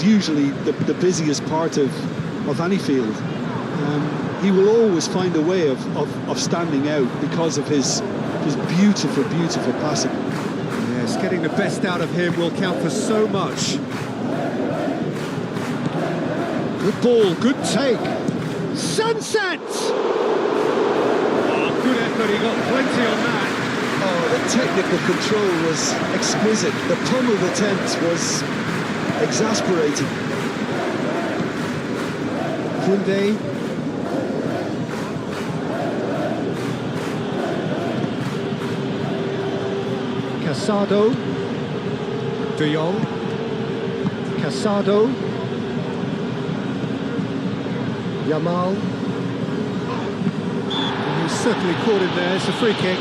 usually the busiest part of any field. He will always find a way of standing out because of his beautiful, beautiful passing. Yes, getting the best out of him will count for so much. Good ball, good take. Sunset! Oh, good effort, he got plenty on that. Oh, the technical control was exquisite. The pummeled attempt was exasperating. Koundé. Casado. De Jong. Casado. Yamal. He's certainly caught him there, it's a free kick.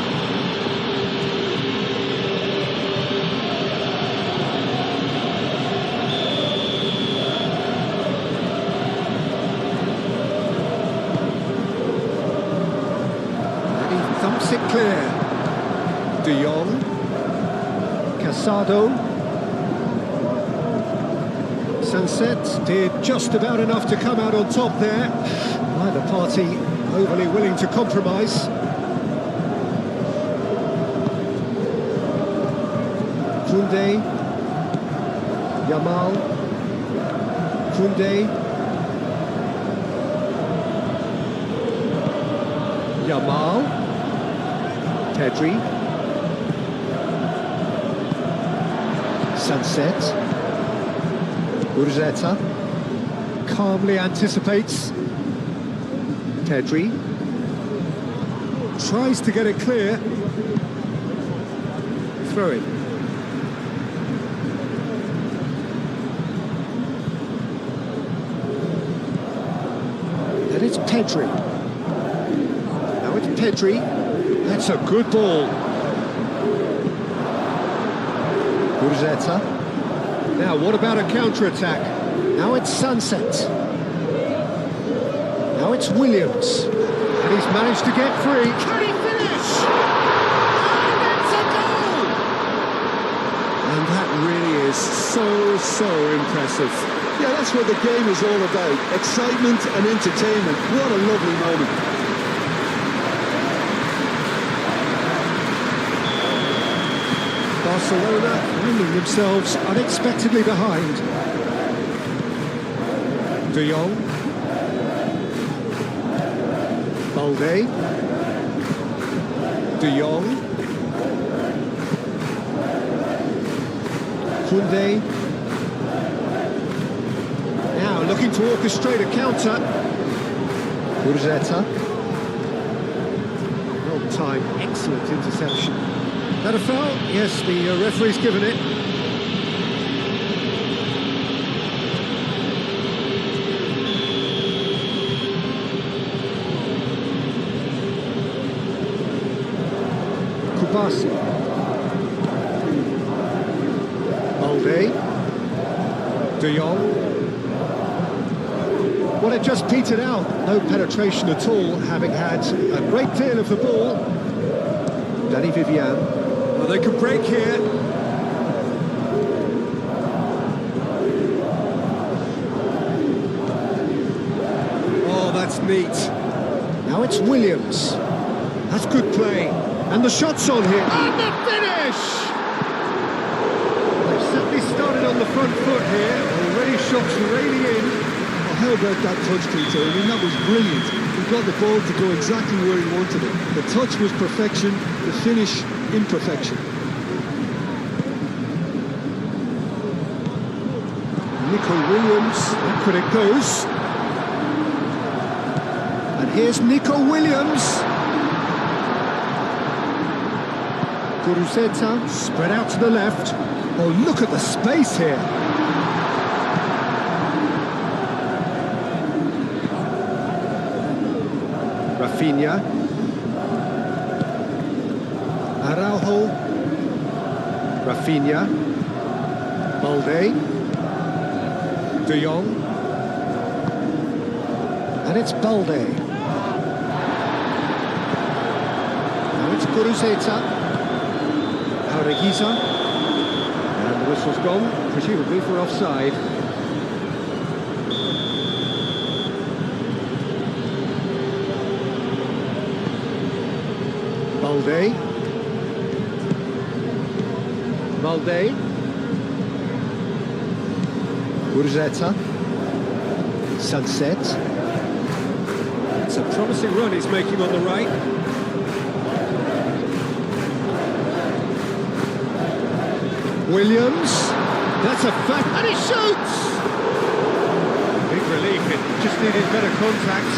And he thumps it clear. De Jong. Casado. Sunset did just about enough to come out on top there. Neither party overly willing to compromise. Koundé. Yamal. Koundé. Yamal. Pedri. Sunset. Urzeta calmly anticipates. Pedri tries to get it clear. Throw it. And it's Pedri. Now it's Pedri. That's a good ball. Urzeta. Now, what about a counter-attack? Now it's Sunset. Now it's Williams. And he's managed to get free. Can he finish? And it's a goal! And that really is so impressive. Yeah, that's what the game is all about. Excitement and entertainment. What a lovely moment. Barcelona finding themselves unexpectedly behind. De Jong. Balde. De Jong. Koundé. Now looking to orchestrate a counter. Urzeta. Well timed, excellent interception. That a foul? Yes, the referee's given it. Kubasi. Balde. De Jong. Well, it just petered out. No penetration at all, having had a great deal of the ball. Danny Vivian. Well, they could break here. Oh, that's neat. Now it's Williams. That's good play. And the shot's on here. And the finish! They've certainly started on the front foot here. Already shots raining in. Well, how about that touch, Peter? I mean, that was brilliant. He got the ball to go exactly where he wanted it. The touch was perfection, the finish imperfection. Nico Williams, that could it goes. And here's Nico Williams. Guruceta spread out to the left. Oh, look at the space here. Rafinha. Araujo. Rafinha. Balde. De Jong. And it's Balde. Now it's Guruceta. Areguiza. And the whistle's gone, presumably for offside. Balde. Balde. Urzeta. Sunset. It's a promising run he's making on the right. Williams. That's a fact. And he shoots! Big relief. It just needed better contact.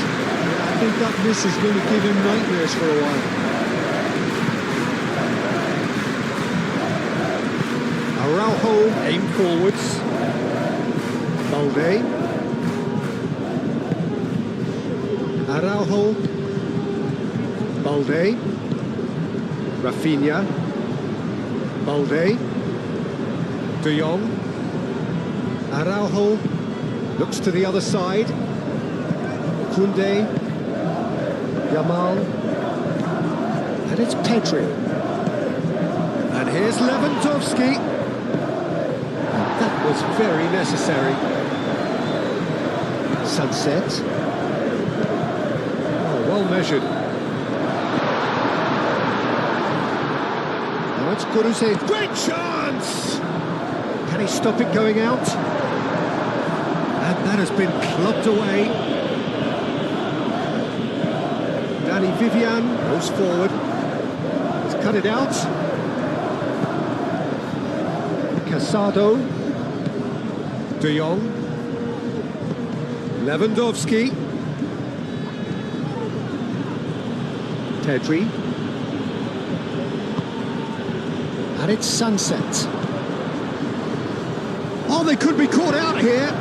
I think that miss is going to give him nightmares for a while. Araujo aim forwards. Balde. Araujo. Balde. Rafinha. Balde. De Jong. Araujo. Looks to the other side. Koundé. Yamal. And it's Pedri. And here's Lewandowski. That was very necessary. Sunset. Oh, well measured. Now it's Kuruse. Great chance! Can he stop it going out? And that has been clubbed away. Danny Vivian goes forward. He's cut it out. Casado. De Jong. Lewandowski. Pedri. And it's Sunset. Oh, they could be caught out here.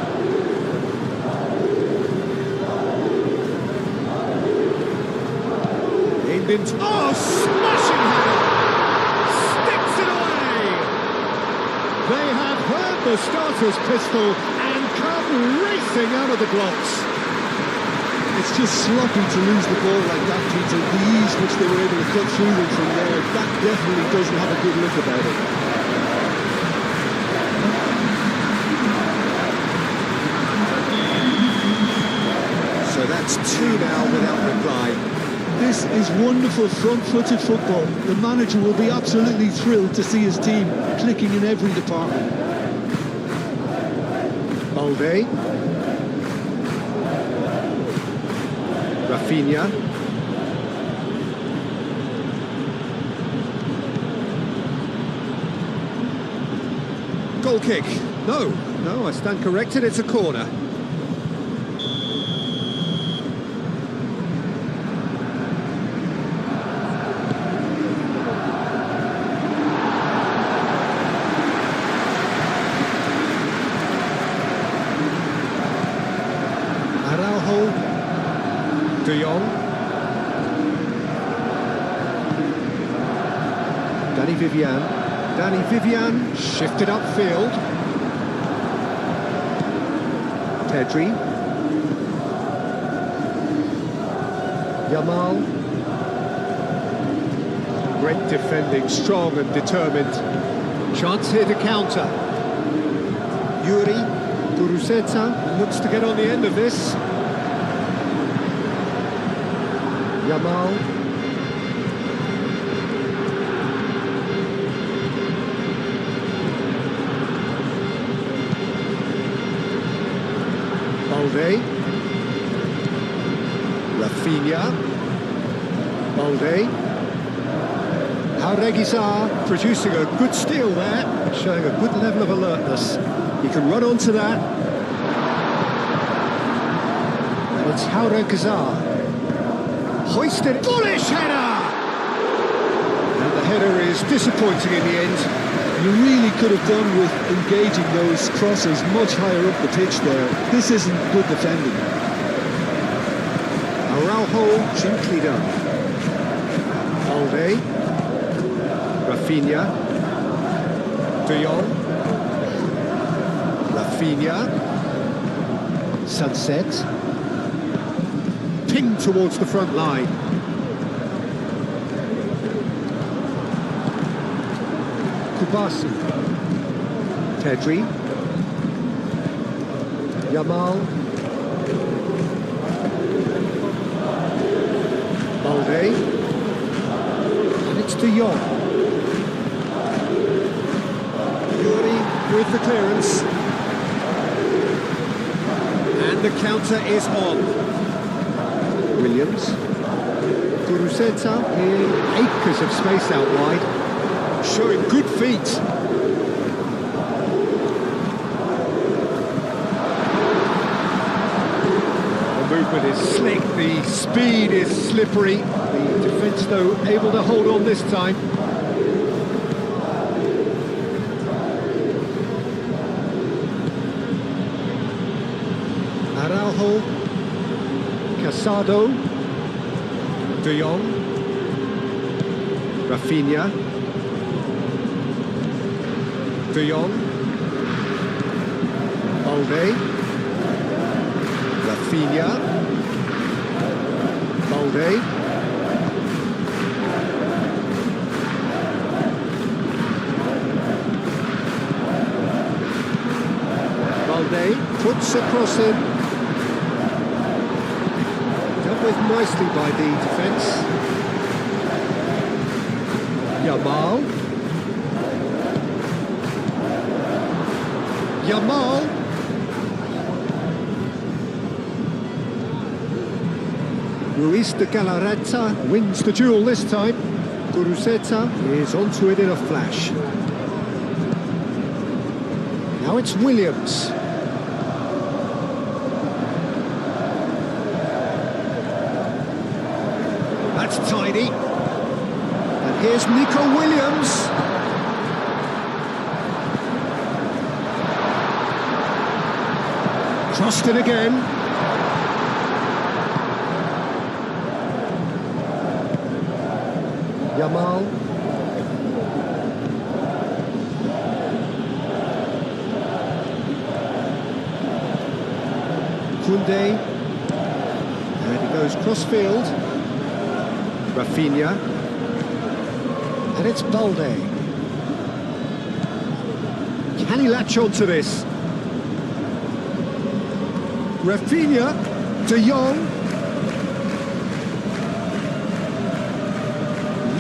Oh, smashing header! Sticks it away! They have heard the starter's pistol and come racing out of the blocks. It's just sloppy to lose the ball like that, Peter. The ease which they were able to cut through them from there, that definitely doesn't have a good look about it. So that's 2 now without reply. This is wonderful front-footed football. The manager will be absolutely thrilled to see his team clicking in every department. Balde. Rafinha. Goal kick. No, I stand corrected. It's a corner. Araujo. De Jong. Danny Vivian. Danny Vivian shifted upfield. Pedri. Yamal. Great defending, strong and determined. Chance here to counter. Yuri. Kuruseta looks to get on the end of this. Yamal. Balde. Rafinha. Balde. Jauregui producing a good steal there, showing a good level of alertness. He can run onto that. And it's Jauregui. Hoisted, bullish header! And the header is disappointing in the end. You really could have done with engaging those crosses much higher up the pitch there. This isn't good defending. Araujo, gently done. Balde. Rafinha. De Jong. Rafinha. Sunset. Pinged towards the front line. Kubasi. Pedri. Yamal. Balde. And It's De Jong. Yuri with the clearance. And the counter is on. Williams. Guruceta in acres of space out wide. Showing good feet. The movement is slick, the speed is slippery. The defence, though, able to hold on this time. Araujo, Casado, De Jong, Rafinha, De Jong, Balde, Rafinha, Balde, Balde puts a cross in. Dealt with nicely by the defence. Yamal. Yamal. Ruiz de Galarreta wins the duel this time. Guruceta is onto it in a flash. Now it's Williams. That's tidy. And here's Nico Williams. Crossed it again. Yamal. Koundé. And he goes cross-field. Rafinha, and it's Balde. Can he latch on to this? Rafinha, De Jong.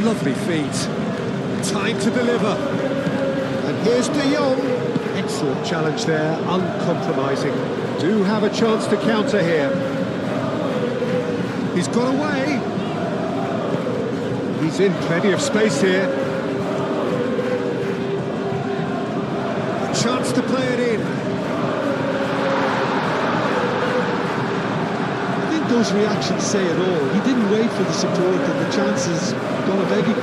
Lovely feet. Time to deliver. And here's De Jong. Excellent challenge there, uncompromising. Do have a chance to counter here. He's got away. He's in plenty of space here. A chance to play it in. I think those reactions say it all. He didn't wait for the support and the chances gonna beg him.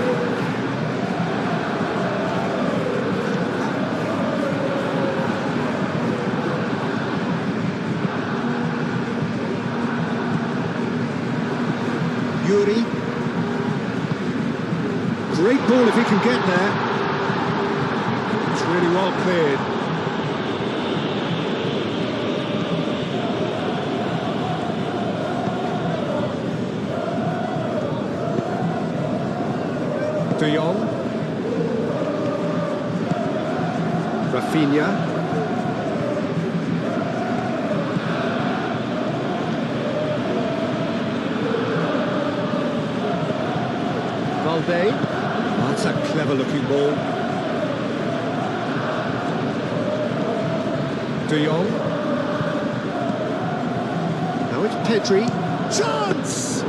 Yuri. Great ball if he can get there. It's really well cleared. De Jong. Rafinha. Balde. That's a clever-looking ball. De Jong. Now it's Pedri. Chance!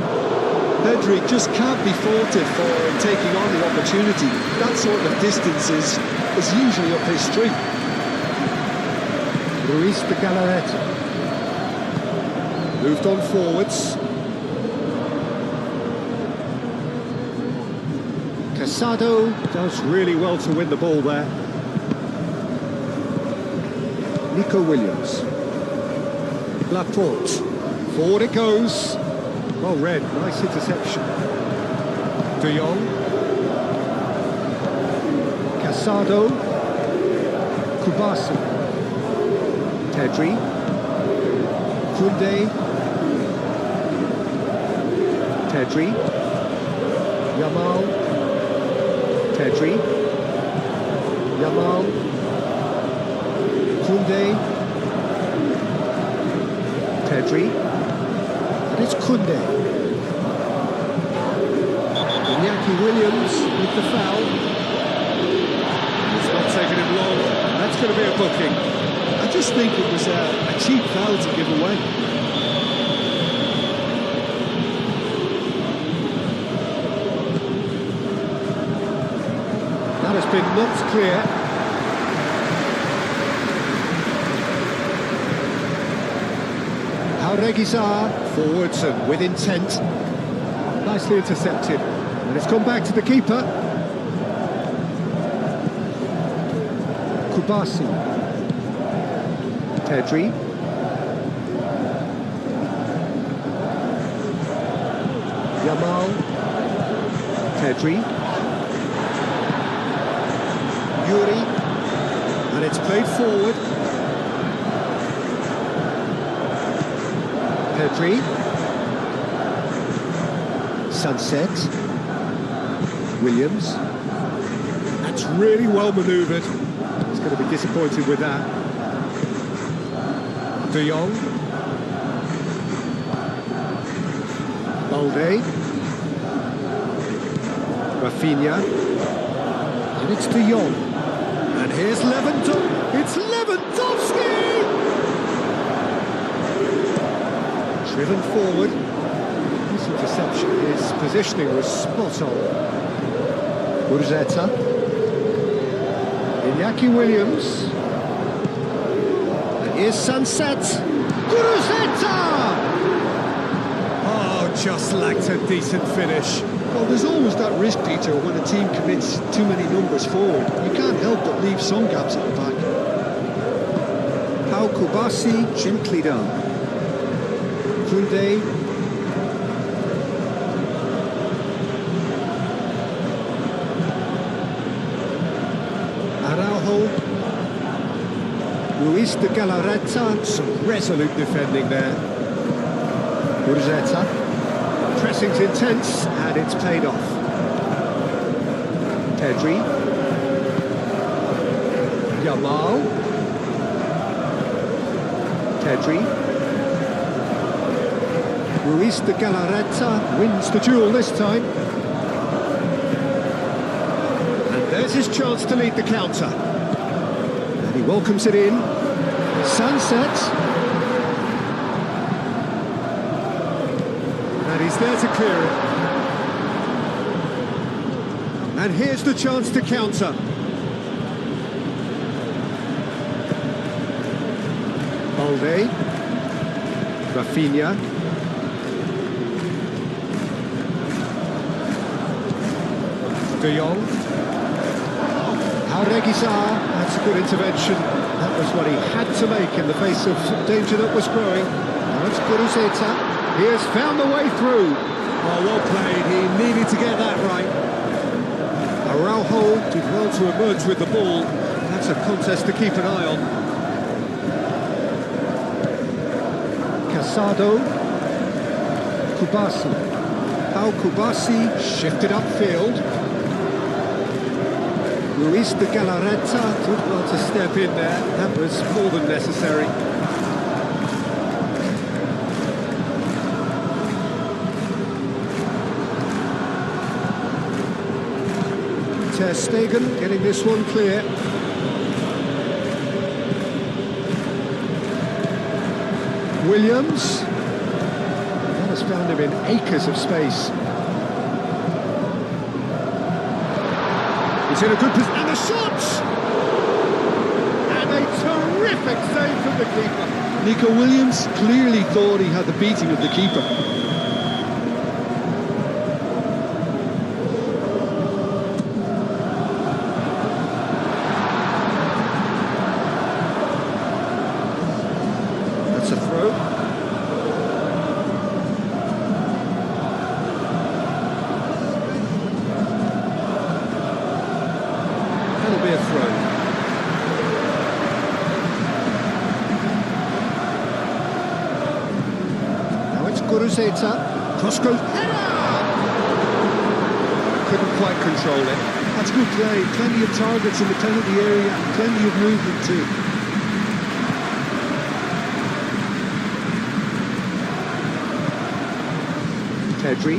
Pedri just can't be faulted for taking on the opportunity. That sort of distance is usually up his street. Ruiz de Galarreta. Moved on forwards. Casado does really well to win the ball there. Nico Williams. Laporte. Forward it goes. Well read, nice interception. De Jong. Casado. Kubasi. Pedri. Koundé. Pedri. Yamal. Pedri, Yamal, Koundé, Pedri, and it's Koundé. Iñaki Williams with the foul. It's not taking him long. That's going to be a booking. I just think it was a cheap foul to give away. That has been knocked clear. Regizar forwards and with intent. Nicely intercepted. And it's gone back to the keeper. Kubasi. Pedri. Yamal. Pedri. Yuri. And it's played forward. Pedri. Sunset. Williams. That's really well manoeuvred. He's going to be disappointed with that. De Jong. Balde. Rafinha. And it's De Jong. And here's Lewandowski. It's Lewandowski! Driven forward. His interception, his positioning was spot on. Urzeta. Iñaki Williams. And here's Sunset. Urzeta! Oh, just lacked a decent finish. Well, there's always that risk, Peter, when a team commits too many numbers forward. You can't help but leave some gaps at the back. Pau Kubasi, gently done. Kunde. Araujo. Luis de Galarreta. Some resolute defending there. Urzeta. Pressing's intense and it's paid off. Pedri. Yamal. Pedri. Luis de Galarreta wins the duel this time. And there's his chance to lead the counter. And he welcomes it in. Sunset. And he's there to clear it. And here's the chance to counter. Balde. Rafinha. De Jong. Regizar, that's a good intervention. That was what he had to make in the face of danger that was growing. Now it's Guruceta. He has found the way through. Oh, well played. He needed to get that right. Araujo did well to emerge with the ball. That's a contest to keep an eye on. Casado. Kubasi. Pau Kubasi shifted upfield. Luis de Galarreta did well to step in there. That was more than necessary. Ter Stegen getting this one clear. Williams. That has found him in acres of space. He's in a good position, and the shot! And a terrific save from the keeper. Nico Williams clearly thought he had the beating of the keeper. That's a throw. Be a throw. Now it's Guruceta. Cross-court header! Couldn't quite control it. That's good play. Plenty of targets in the penalty area and plenty of movement too. Pedri.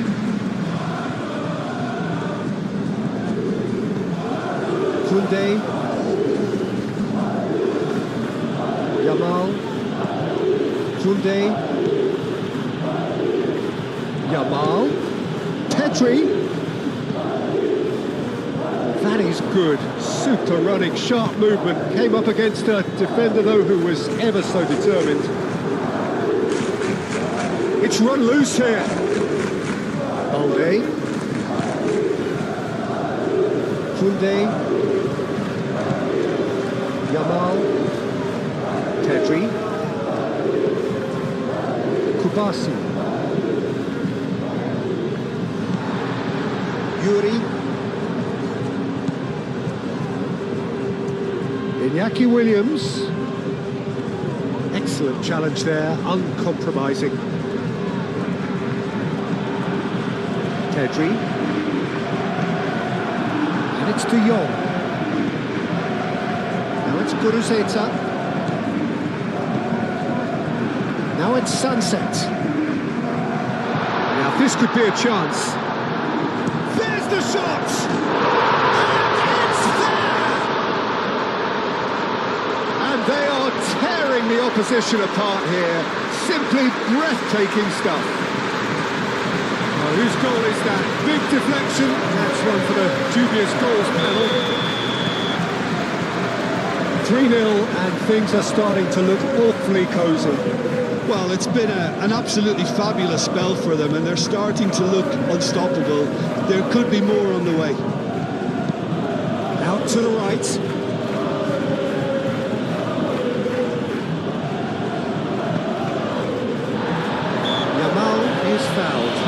Koundé. Yamal. Koundé. Yamal. Pedri. That is good. Super running, sharp movement. Came up against a defender, though, who was ever so determined. It's run loose here. Balde. Koundé. Yamal. Pedri. Kubasi. Yuri. Iñaki Williams. Excellent challenge there, uncompromising. Pedri. And it's De Jong. Now it's Kuruzeta. Now it's Sunset. Now this could be a chance. There's the shot! And it's there! And they are tearing the opposition apart here. Simply breathtaking stuff. Whose goal is that? Big deflection. That's one for the dubious goals panel. 3-0 and things are starting to look awfully cosy. Well, it's been an absolutely fabulous spell for them, and they're starting to look unstoppable. There could be more on the way. Out to the right. Yamal is fouled.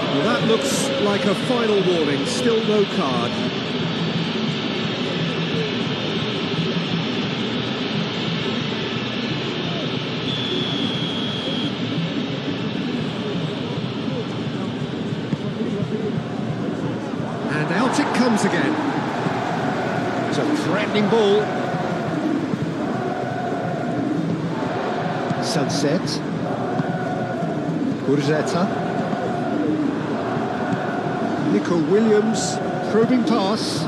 Well, that looks like a final warning, still no card. And out it comes again. It's a threatening ball. Sunset. Kuruzeta. Nico Williams, probing pass.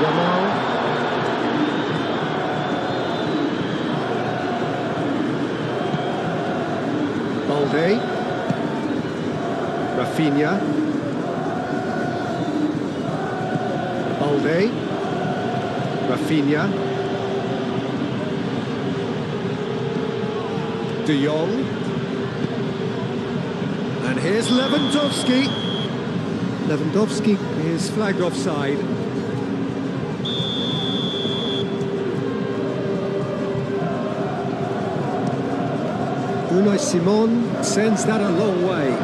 Yamal. Balde. Rafinha. Balde. Rafinha. De Jong. And here's Lewandowski. Lewandowski is flagged offside. Unai Simon sends that a long way.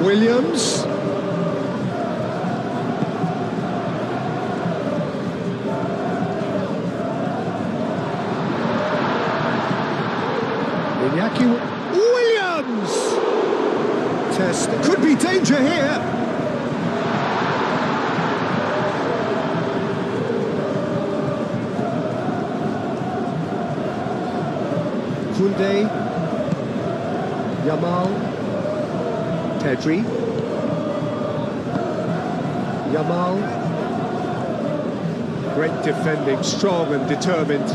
Williams. Iñaki Williams! Test. There could be danger here. Koundé. Yamal. Pedri. Yamal. Great defending, strong and determined.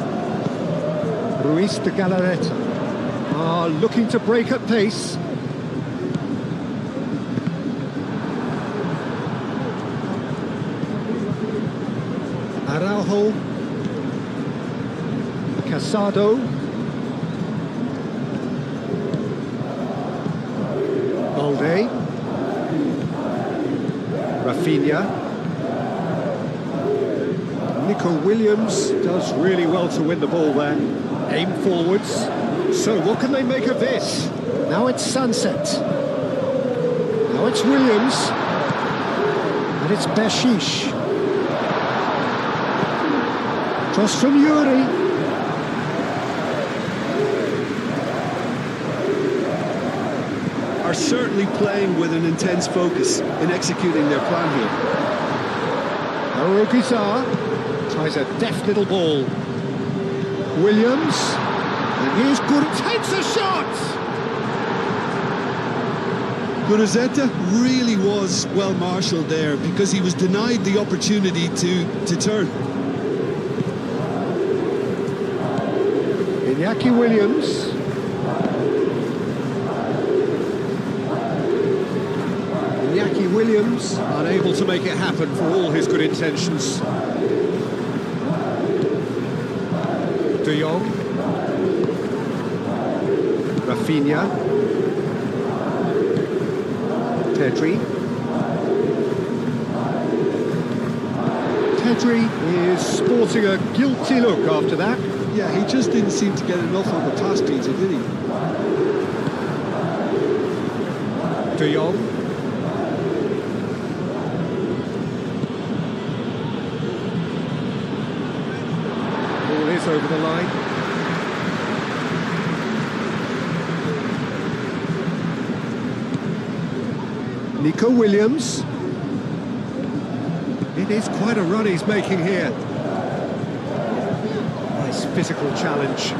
Ruiz de Galarreta. Looking to break at pace. Araujo. Casado. Balde. Rafinha. Nico Williams does really well to win the ball there. Aim forwards. So what can they make of this? Now it's Sunset. Now it's Williams. And it's Beshish. Cross from Yuri. Are certainly playing with an intense focus in executing their plan here. Arugizar. Tries a deft little ball. Williams. And here's good. Takes a shot! Guruzzeta really was well marshalled there because he was denied the opportunity to turn. Iñaki Williams. Iñaki Williams unable to make it happen for all his good intentions. De Jong. Rafinha. Pedri. Pedri is sporting a guilty look after that. Yeah, he just didn't seem to get enough on the pass, Peter, did he? De Jong. Ball is over the line. Nico Williams. It is quite a run he's making here. Nice physical challenge.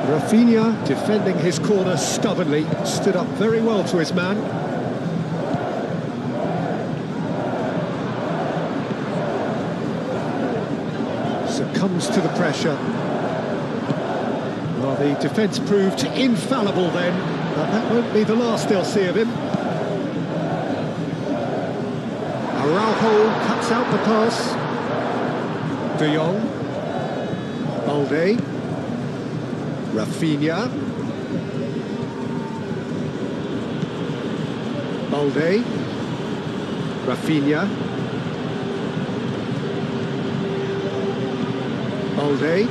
Rafinha defending his corner stubbornly, stood up very well to his man. Succumbs to the pressure. Well, the defence proved infallible then, but that won't be the last they'll see of him. Araujo cuts out the pass. De Jong. Balde. Rafinha. Balde. Rafinha. Balde.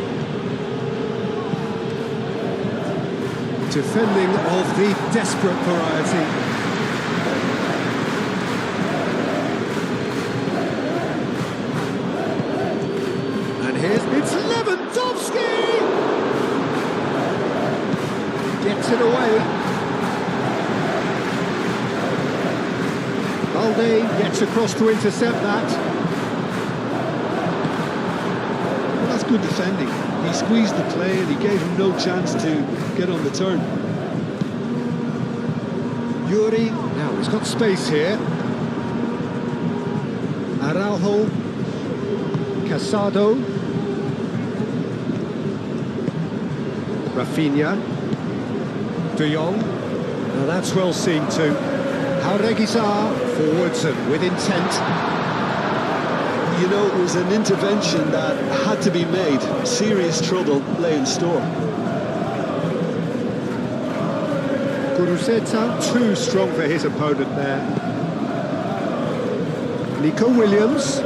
Defending of the desperate variety. It's Lewandowski! Gets it away. Balde gets across to intercept that. Well, that's good defending. He squeezed the play and he gave him no chance to get on the turn. Yuri, now he's got space here. Araujo. Casado. Rafinha. De Jong. Now that's well seen too. Jaureguizar forwards and with intent. You know, it was an intervention that had to be made. Serious trouble lay in store. Guruzzeta too strong for his opponent there. Nico Williams.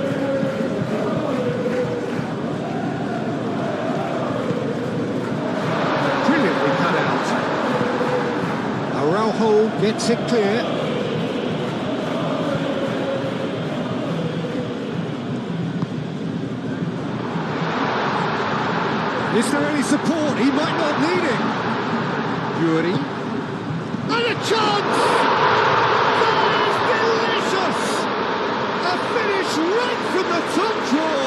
Araujo gets it clear. Is there any support? He might not need it. Yuri. And a chance! That is delicious! A finish right from the top draw.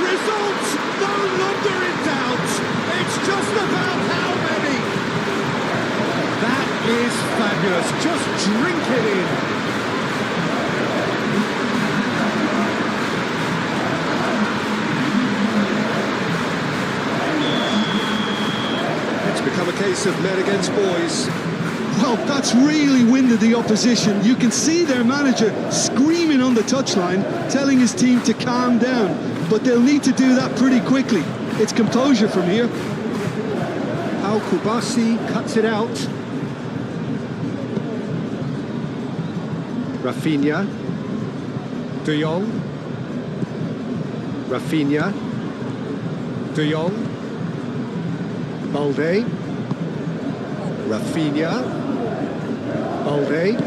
Results no longer in doubt. It's just about how many. That is fabulous. Just drink it in. It's become a case of men against boys. Well, that's really winded the opposition. You can see their manager screaming on the touchline, telling his team to calm down. But they'll need to do that pretty quickly. It's composure from here. Al-Kubasi cuts it out. Rafinha. De Jong. Rafinha. De Jong. Balde. Rafinha. Balde.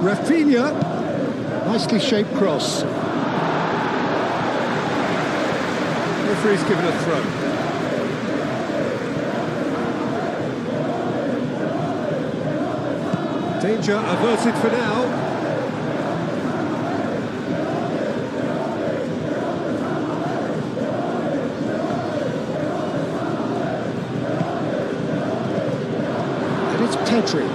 Rafinha. Nicely shaped cross. Referee's given a throw. Danger averted for now. it's Pedri.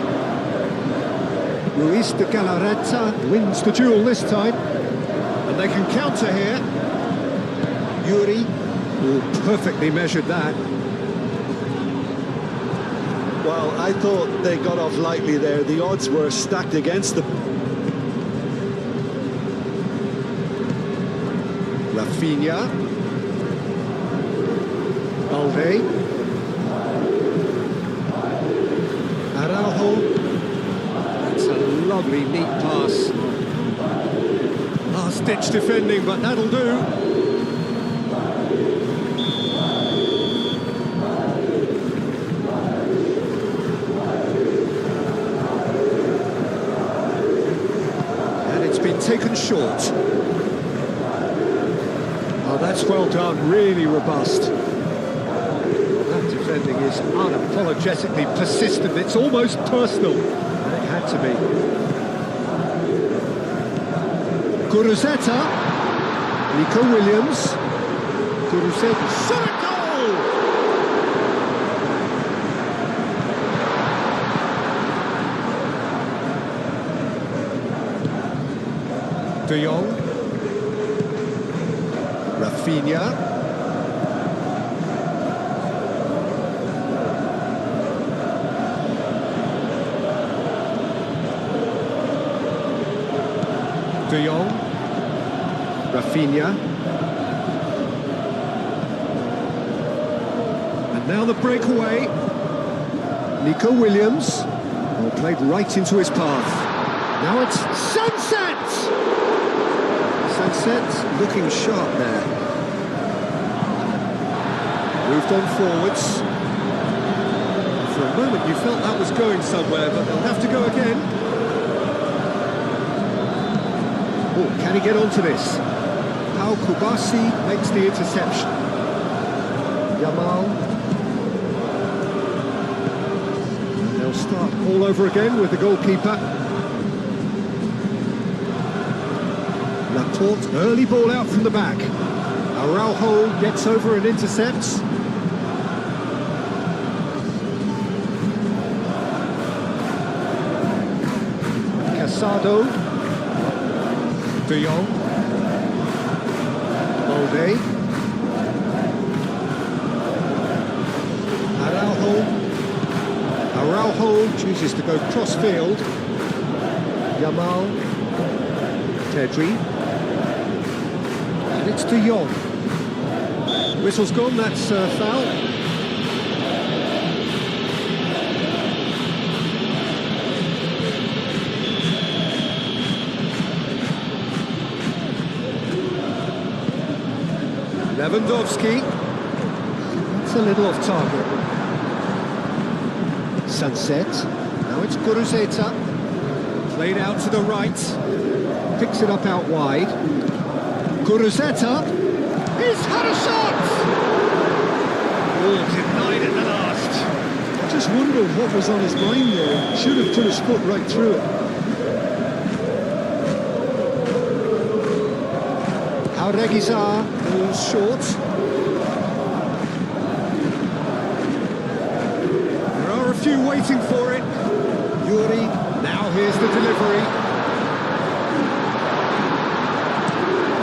Ruiz de Galarreta wins the duel this time. And they can counter here. Yuri, perfectly measured that. Well, I thought they got off lightly there. The odds were stacked against them. Rafinha. Balde. Araujo. That's a lovely, neat pass. Last-ditch defending, but that'll do. And it's been taken short. Oh, that's well done, really robust. That defending is unapologetically persistent, it's almost personal. And it had to be. Guruzeta, Nico Williams, Guruzeta, shot a goal! De Jong, Rafinha, De Jong, Rafinha, and now the breakaway. Nico Williams, well, played right into his path. Now it's Sunset! Sunset looking sharp there. Moved on forwards. For a moment you felt that was going somewhere, but they'll have to go again. Oh, can he get onto this? Pau Kubasi makes the interception. Yamal. And they'll start all over again with the goalkeeper. Laporte, early ball out from the back. Araujo gets over and intercepts. Casado. De Jong. Balde. Araujo chooses to go cross-field. Yamal. Pedri. And it's De Jong. Whistle's gone, that's foul. Lewandowski. It's a little off target. Sunset. Now it's Guruzeta. Played out to the right. Picks it up out wide. Guruzeta. He's had a shot! Oh, denied at the last. I just wonder what was on his mind there. Should have put his foot right through it. Regizar falls short. There are a few waiting for it. Yuri, now here's the delivery.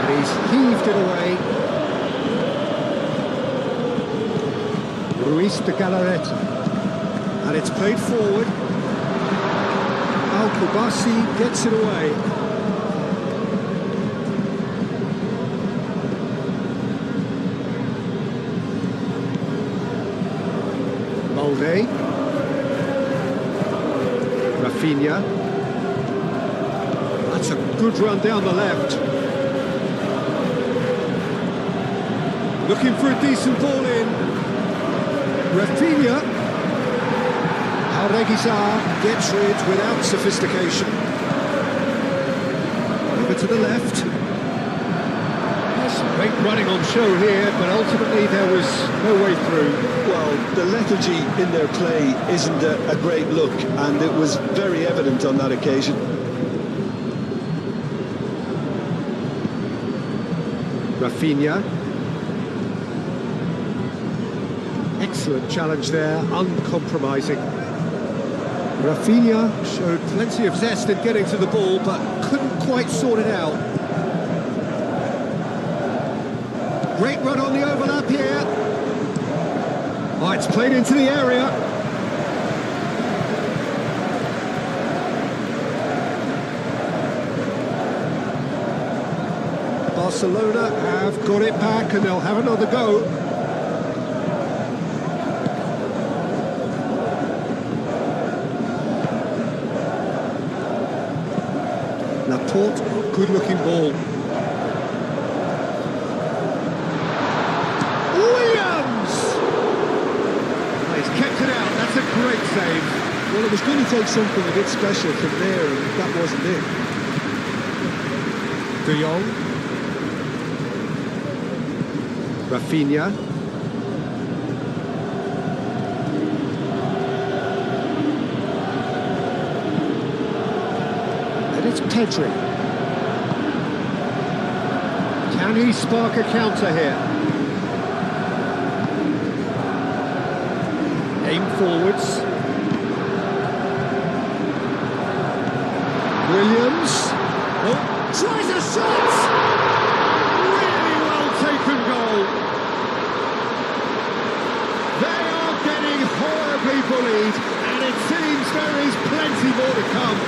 And he's heaved it away. Ruiz de Galarreta. And it's played forward. Al-Kubasi gets it away. Balde. Rafinha. That's a good run down the left. Looking for a decent ball in. Rafinha. Regizar gets rid without sophistication. Over to the left. Some great running on show here, but ultimately there was no way through. Well, the lethargy in their play isn't a great look, and it was very evident on that occasion. Rafinha. Excellent challenge there, uncompromising. Rafinha showed plenty of zest in getting to the ball, but couldn't quite sort it out. Great run on the overlap here. Oh, it's played into the area. Barcelona have got it back and they'll have another go. Laporte, good-looking ball. Williams! Oh, he's kept it out, that's a great save. Well, it was going to take something a bit special from there, and that wasn't it. De Jong. Rafinha. It's Pedri. Can he spark a counter here? Aim forwards. Williams. Oh, tries a shot! Really well taken goal. They are getting horribly bullied, and it seems there is plenty more to come.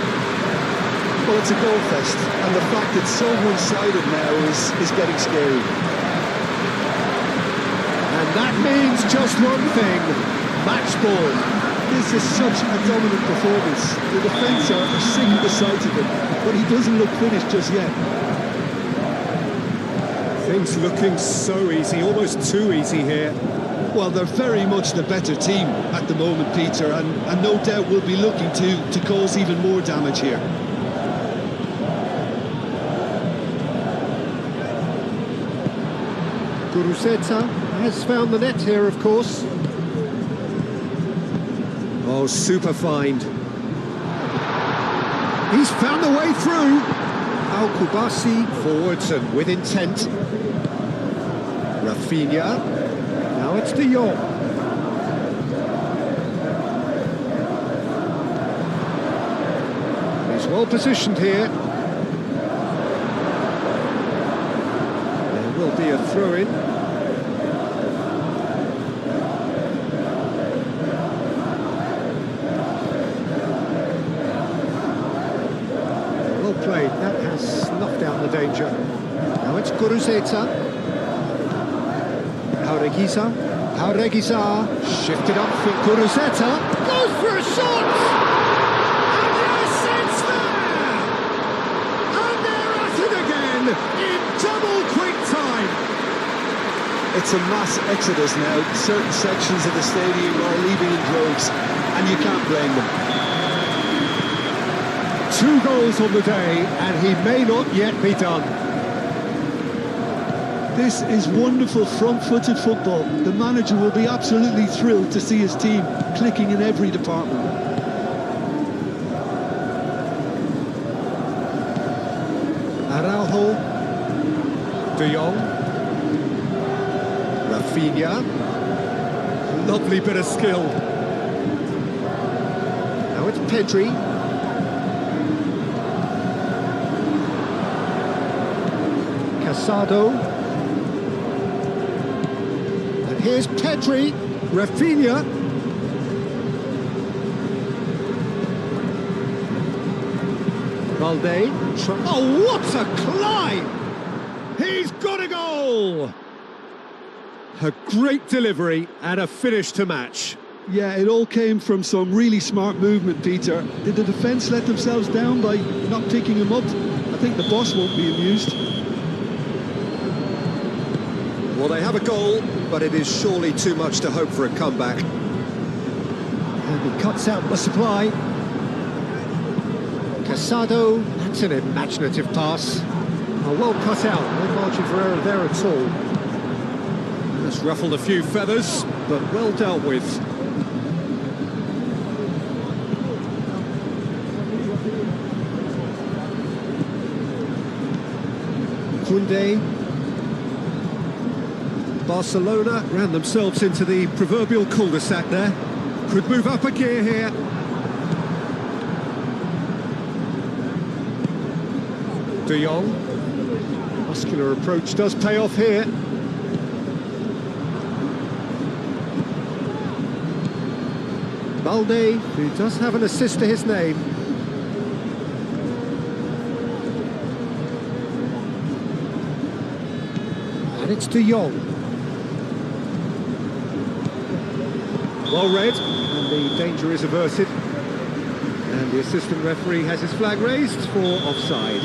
Well, it's a goal fest, and the fact it's so one-sided now is getting scary. And that means just one thing, match ball. This is such a dominant performance. The defence are sick of the sight of him, but he doesn't look finished just yet. Things looking so easy, almost too easy here. Well, they're very much the better team at the moment, Peter, and no doubt will be looking to cause even more damage here. Guruceta has found the net here, of course. Oh, super find. He's found the way through. Al-Kubasi forwards and with intent. Rafinha. Now it's De Jong. He's well positioned here. There will be a throw-in. Well played, that has snuffed out the danger. Now it's Guruceta. Jaureguisa shifted up for Guruceta. Goes for a shot! And yes, it's there! And they're at it again in double quick time. It's a mass exodus now. Certain sections of the stadium are leaving in droves, and you can't blame them. 2 goals on the day, and he may not yet be done. This is wonderful front-footed football. The manager will be absolutely thrilled to see his team clicking in every department. Araujo. De Jong. Rafinha. Lovely bit of skill. Now it's Pedri. Casado. And here's Pedri. Rafinha. Valde. Oh, what a climb! He's got a goal! A great delivery and a finish to match. Yeah, it all came from some really smart movement, Peter. Did the defence let themselves down by not picking him up? I think the boss won't be amused. Well, they have a goal, but it is surely too much to hope for a comeback. And he cuts out the supply. Casado, that's an imaginative pass. Oh, well cut out, no margin for error there at all. That's ruffled a few feathers, but well dealt with. Koundé. Barcelona ran themselves into the proverbial cul-de-sac there. Could move up a gear here. De Jong. Muscular approach does pay off here. Balde, who does have an assist to his name. And it's De Jong. Well read, and the danger is averted. And the assistant referee has his flag raised for offside.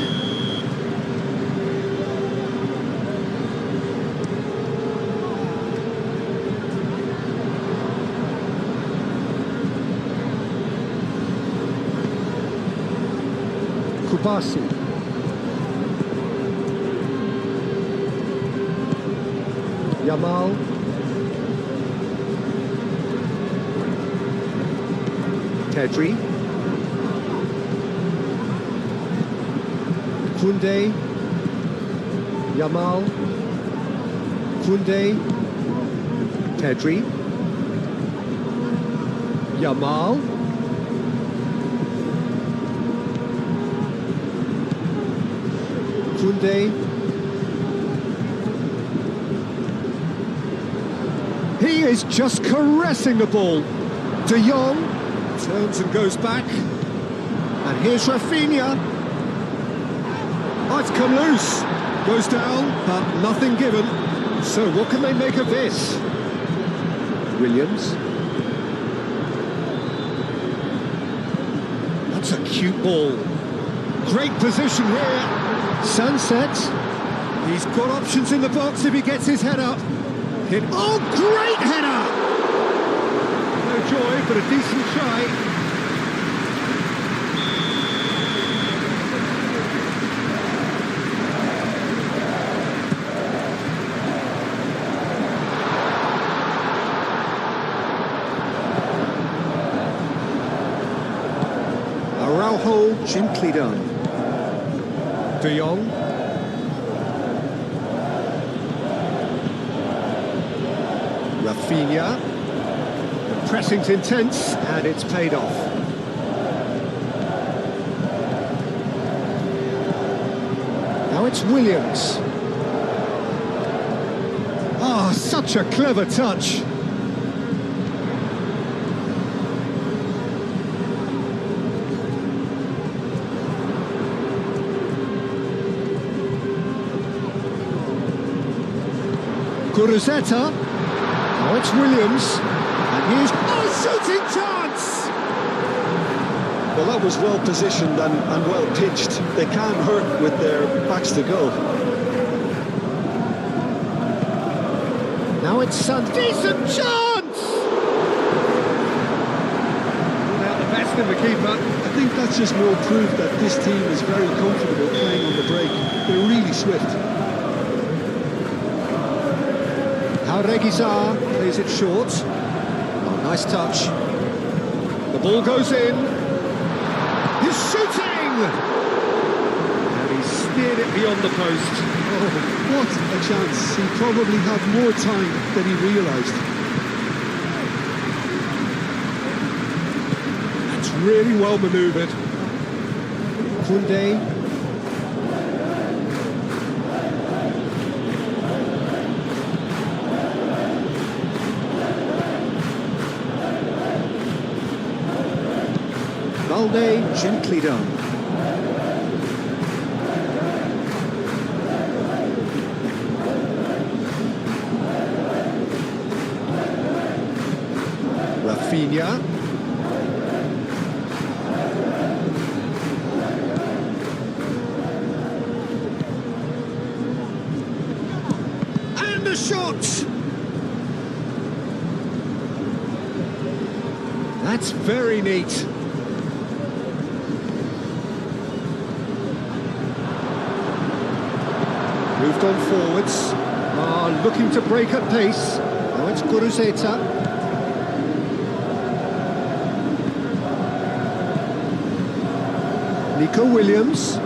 Kubasi. Yamal. Pedri. Koundé. Yamal. Koundé. Pedri. Yamal. Koundé. He is just caressing the ball. De Jong turns and goes back. And here's Rafinha. Oh, it's come loose. Goes down, but nothing given. So what can they make of this? Williams. That's a cute ball. Great position here. Sunset. He's got options in the box if he gets his head up. Hit. Oh, great header! No joy, but a decent try. Araujo, gently done. De Jong. Rafinha. The pressing's intense, and it's paid off. Now it's Williams. Ah, such a clever touch. Guruzzetta. Now it's Williams. And here's... Oh, shooting chance! Well, that was well positioned and well pitched. They can't hurt with their backs to goal. Now it's Son. Decent chance! Without the best in the keeper. I think that's just more proof that this team is very comfortable playing on the break. They're really swift. Reguizar plays it short. Oh, nice touch. The ball goes in. He's shooting! And he steered it beyond the post. Oh, what a chance. He probably had more time than he realised. That's really well manoeuvred. Koundé. Balde, gently done. Rafinha. And a shot! That's very neat. Moved on forwards. Looking to break at pace. Now it's Guruzzetta. Nico Williams.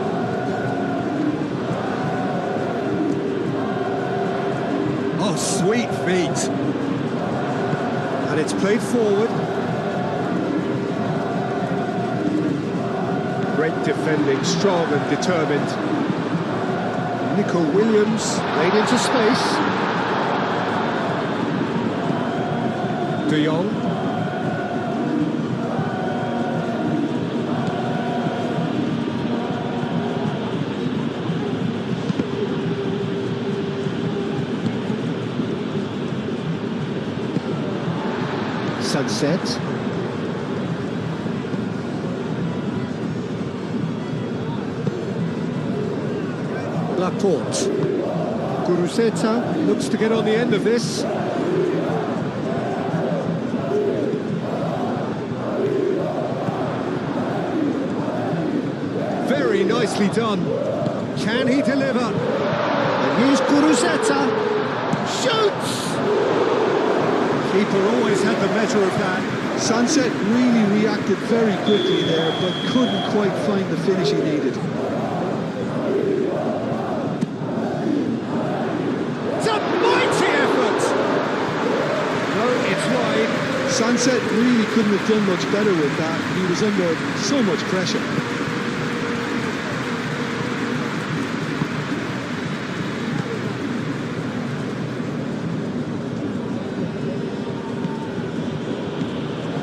Oh, sweet feet. And it's played forward. Great defending, strong and determined. Nico Williams, laid into space. De Jong. Sunset. Laporte. Guruceta looks to get on the end of this. Very nicely done. Can he deliver? And here's Guruceta. Shoots! Keeper always had the better of that. Sunset really reacted very quickly there, but couldn't quite find the finish he needed. It's a mighty effort! No, it's wide. Sunset really couldn't have done much better with that. He was under so much pressure.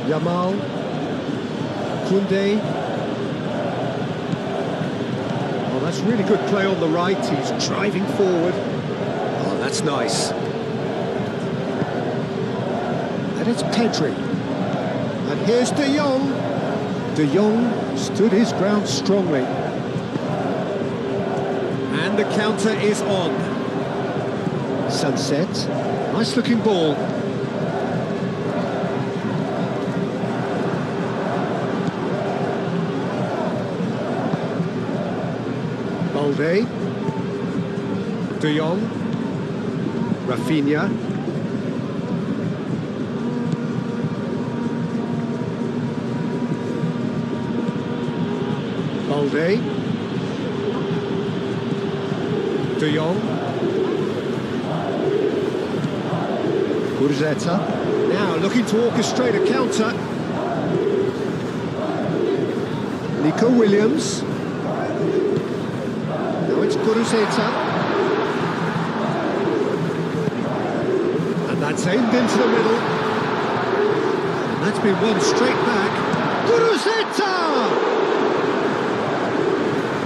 Yamal, Koundé. Oh, that's really good play on the right. He's driving forward. Oh, that's nice. And it's Pedri. And here's De Jong. De Jong stood his ground strongly. And the counter is on. Sunset. Nice looking ball. Balde, De Jong, Rafinha, Balde, De Jong, Guruceta, now looking to orchestrate a counter. Nico Williams. It's Guruceta. And that's aimed into the middle. And that's been won straight back. Guruceta!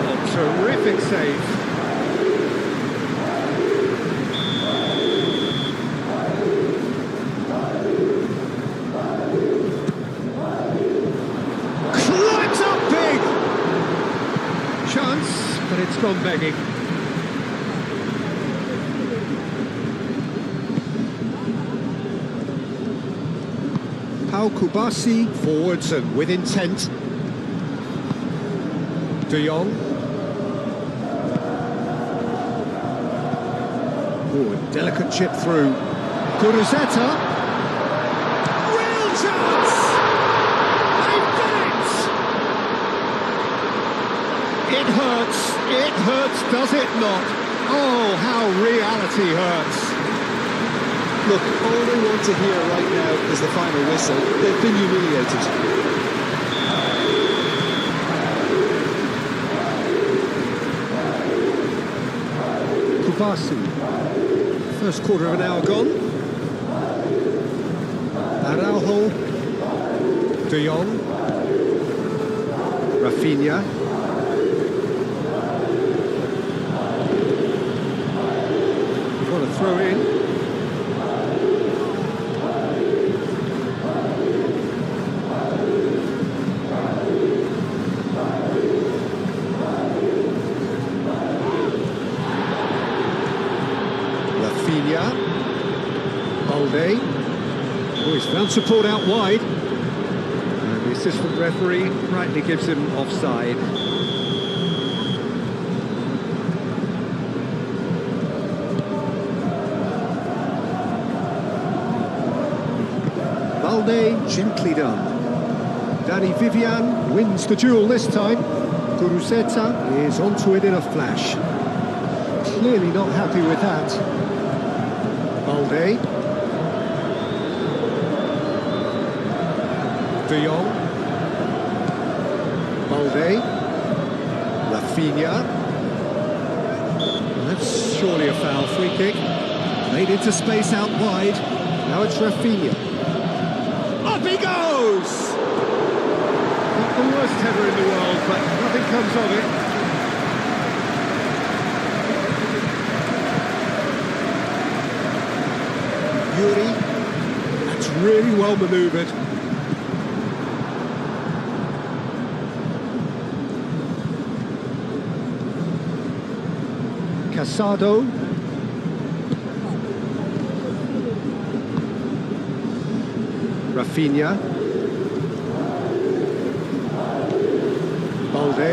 Oh, terrific save. Climbs up big! Chance, but it's gone begging. Pau Kubasi, forwards and with intent. De Jong. Oh, a delicate chip through. Guruceta. Real chance! They've done it! It hurts, does it not? Oh, how reality hurts. Look, all they want to hear right now is the final whistle. They've been humiliated. Kubasi. First quarter of an hour gone. Araujo. De Jong. Rafinha. What a throw in. Balde. Oh, he's found support out wide. And the assistant referee rightly gives him offside. Balde, gently done. Danny Vivian wins the duel this time. Guruceta is onto it in a flash. Clearly not happy with that. Balde. De Jong. Balde. Rafinha. And That's surely a foul. Free kick. Played into space out wide. Now it's Rafinha. Up he goes! Not the worst header in the world, but nothing comes of it. Yuri. That's really well manoeuvred. Casado. Rafinha. Balde.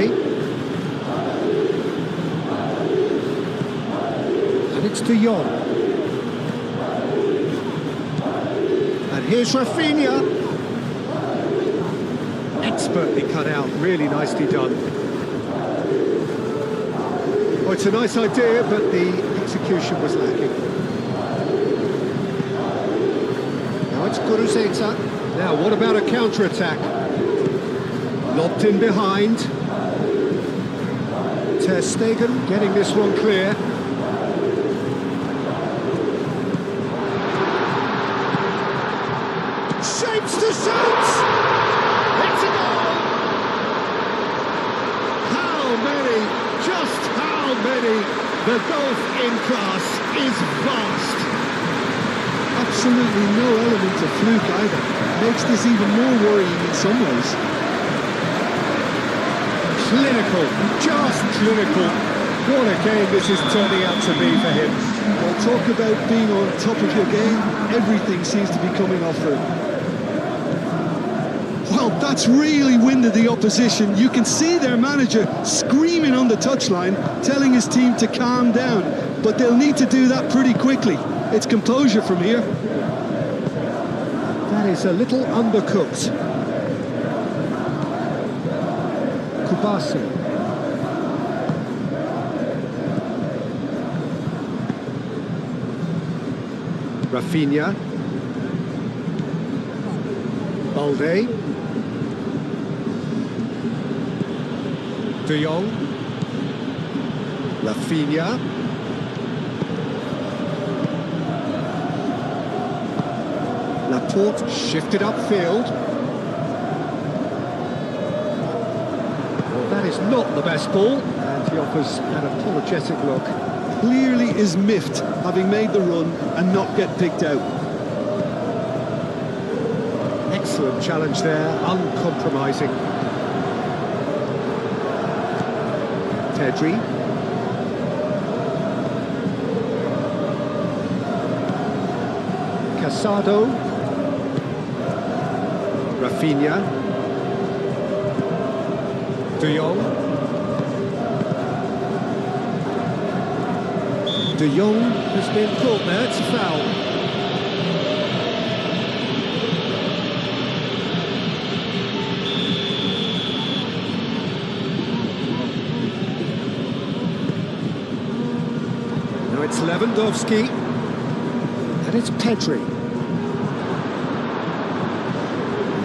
And it's De Jong. And here's Rafinha. Expertly cut out, really nicely done. Oh, it's a nice idea, but the execution was lacking. Now it's Kuruzeta. Now, what about a counter-attack? Lobbed in behind. Ter Stegen getting this one clear. Shapes to shoot! It's a goal! How many? Just how many? The gulf in class is vast. Absolutely no element of fluke either. Makes this even more worrying in some ways. Clinical, just clinical. What a game this is turning out to be for him. Well, talk about being on top of your game. Everything seems to be coming off for him. Well, that's really winded the opposition. You can see their manager screaming on the touchline, telling his team to calm down. But they'll need to do that pretty quickly. It's composure from here. That is a little undercooked. Kubasi. Rafinha. Balde. De Jong. Rafinha. Laporte shifted upfield. Well, that is not the best ball, and he offers an apologetic look. Clearly is miffed, having made the run and not get picked out. Excellent challenge there, uncompromising. Pedri. Casado. Rafinha. De Jong. De Jong has been caught there, it's a foul. Now it's Lewandowski. And it's Pedri.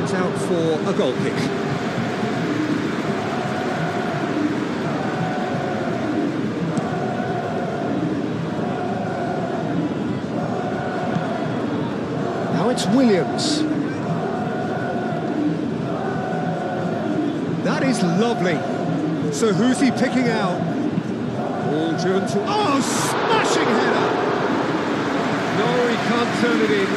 It's out for a goal kick. Now it's Williams. That is lovely. So who's he picking out? Ball driven to... Oh, smashing header! No, he can't turn it in.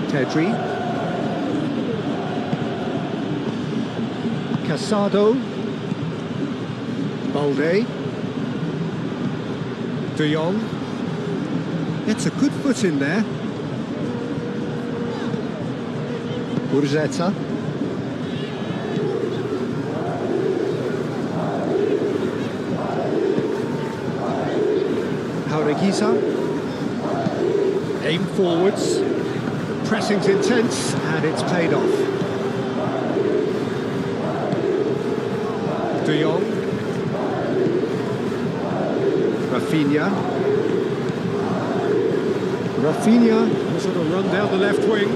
Pedri. Casado. Balde. De Jong. It's a good foot in there. Kuruzeta. Jaureguiza. Aim forwards. Pressing's intense, and it's paid off. De Jong. Rafinha. Rafinha was on a run down the left wing.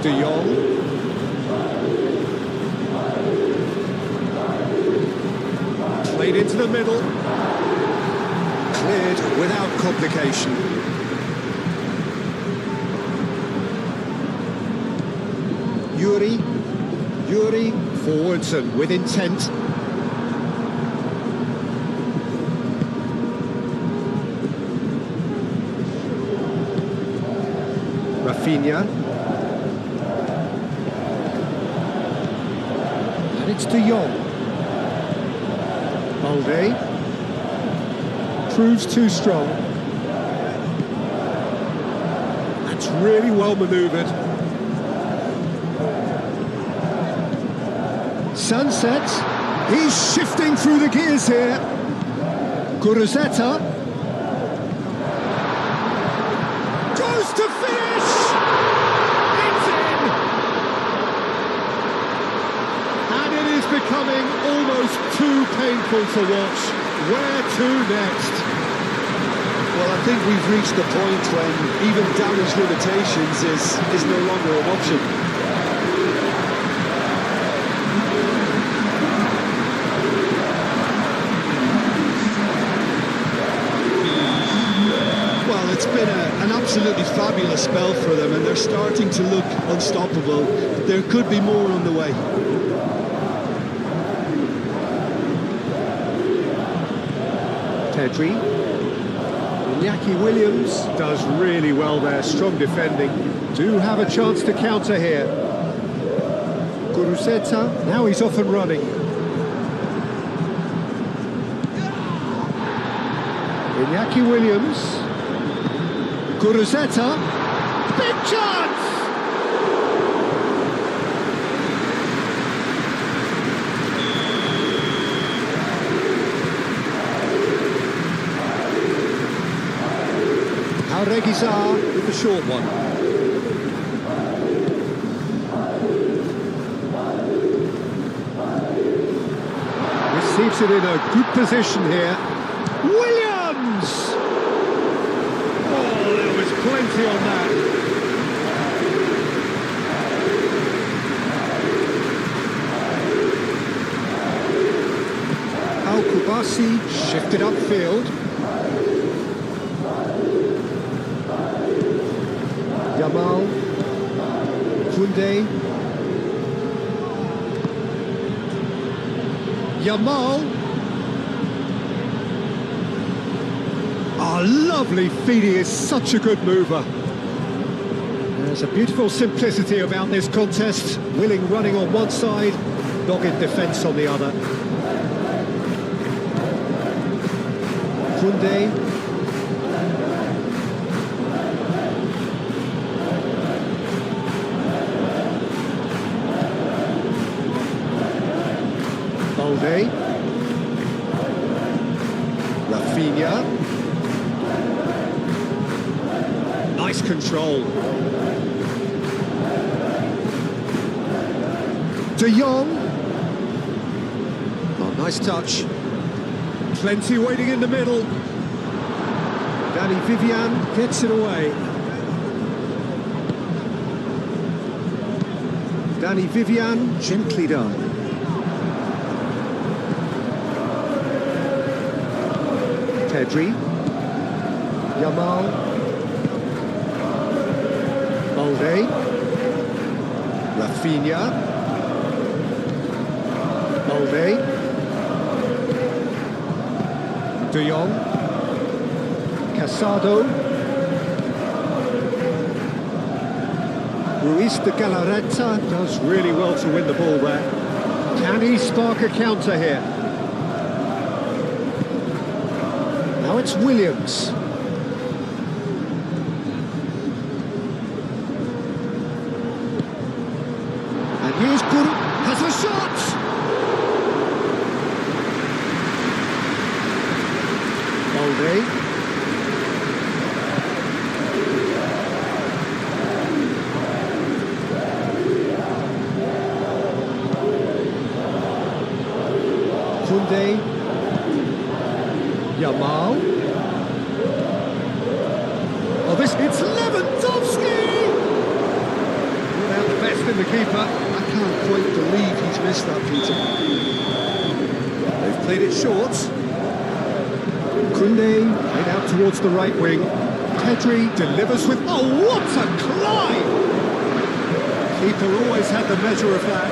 De Jong. Played into the middle. Cleared without complication. Yuri forwards and with intent. Rafinha. And it's De Jong. Balde. Proves too strong. That's really well manoeuvred. Sunset. He's shifting through the gears here. Guruzzetta. Goes to finish! It's in! And it is becoming almost too painful to watch. Where to next? Well, I think we've reached the point when even damage limitations is no longer an option. Well, it's been an absolutely fabulous spell for them, and they're starting to look unstoppable. There could be more on the way. Pedri. Iñaki Williams does really well there, strong defending. Do have a chance to counter here. Guruzzetta, now he's off and running. Iñaki Williams. Guruzzetta. Big chance! Regizar with the short one. Receives it in a good position here. Williams! Oh, there was plenty on that. Al-Kubasi shifted upfield. Yamal, Koundé, Yamal. Oh, lovely feed, he is such a good mover. There's a beautiful simplicity about this contest. Willing running on one side, dogged defence on the other. Koundé. Balde. Rafinha. Nice control. De Jong. Oh, nice touch. Plenty waiting in the middle. Danny Vivian gets it away. Danny Vivian, gently done. Pedri, Yamal, Balde, Rafinha, Balde, De Jong, Casado, Ruiz de Galarreta does really well to win the ball there. Can he spark a counter here? Now it's Williams. And here's Guru, has a shot! Balde. Koundé. Yamal. Oh, it's Lewandowski! Without the best in the keeper. I can't quite believe he's missed that, Peter. They've played it short. Koundé played out towards the right wing. Pedri delivers with... Oh, what a climb! Keeper always had the measure of that.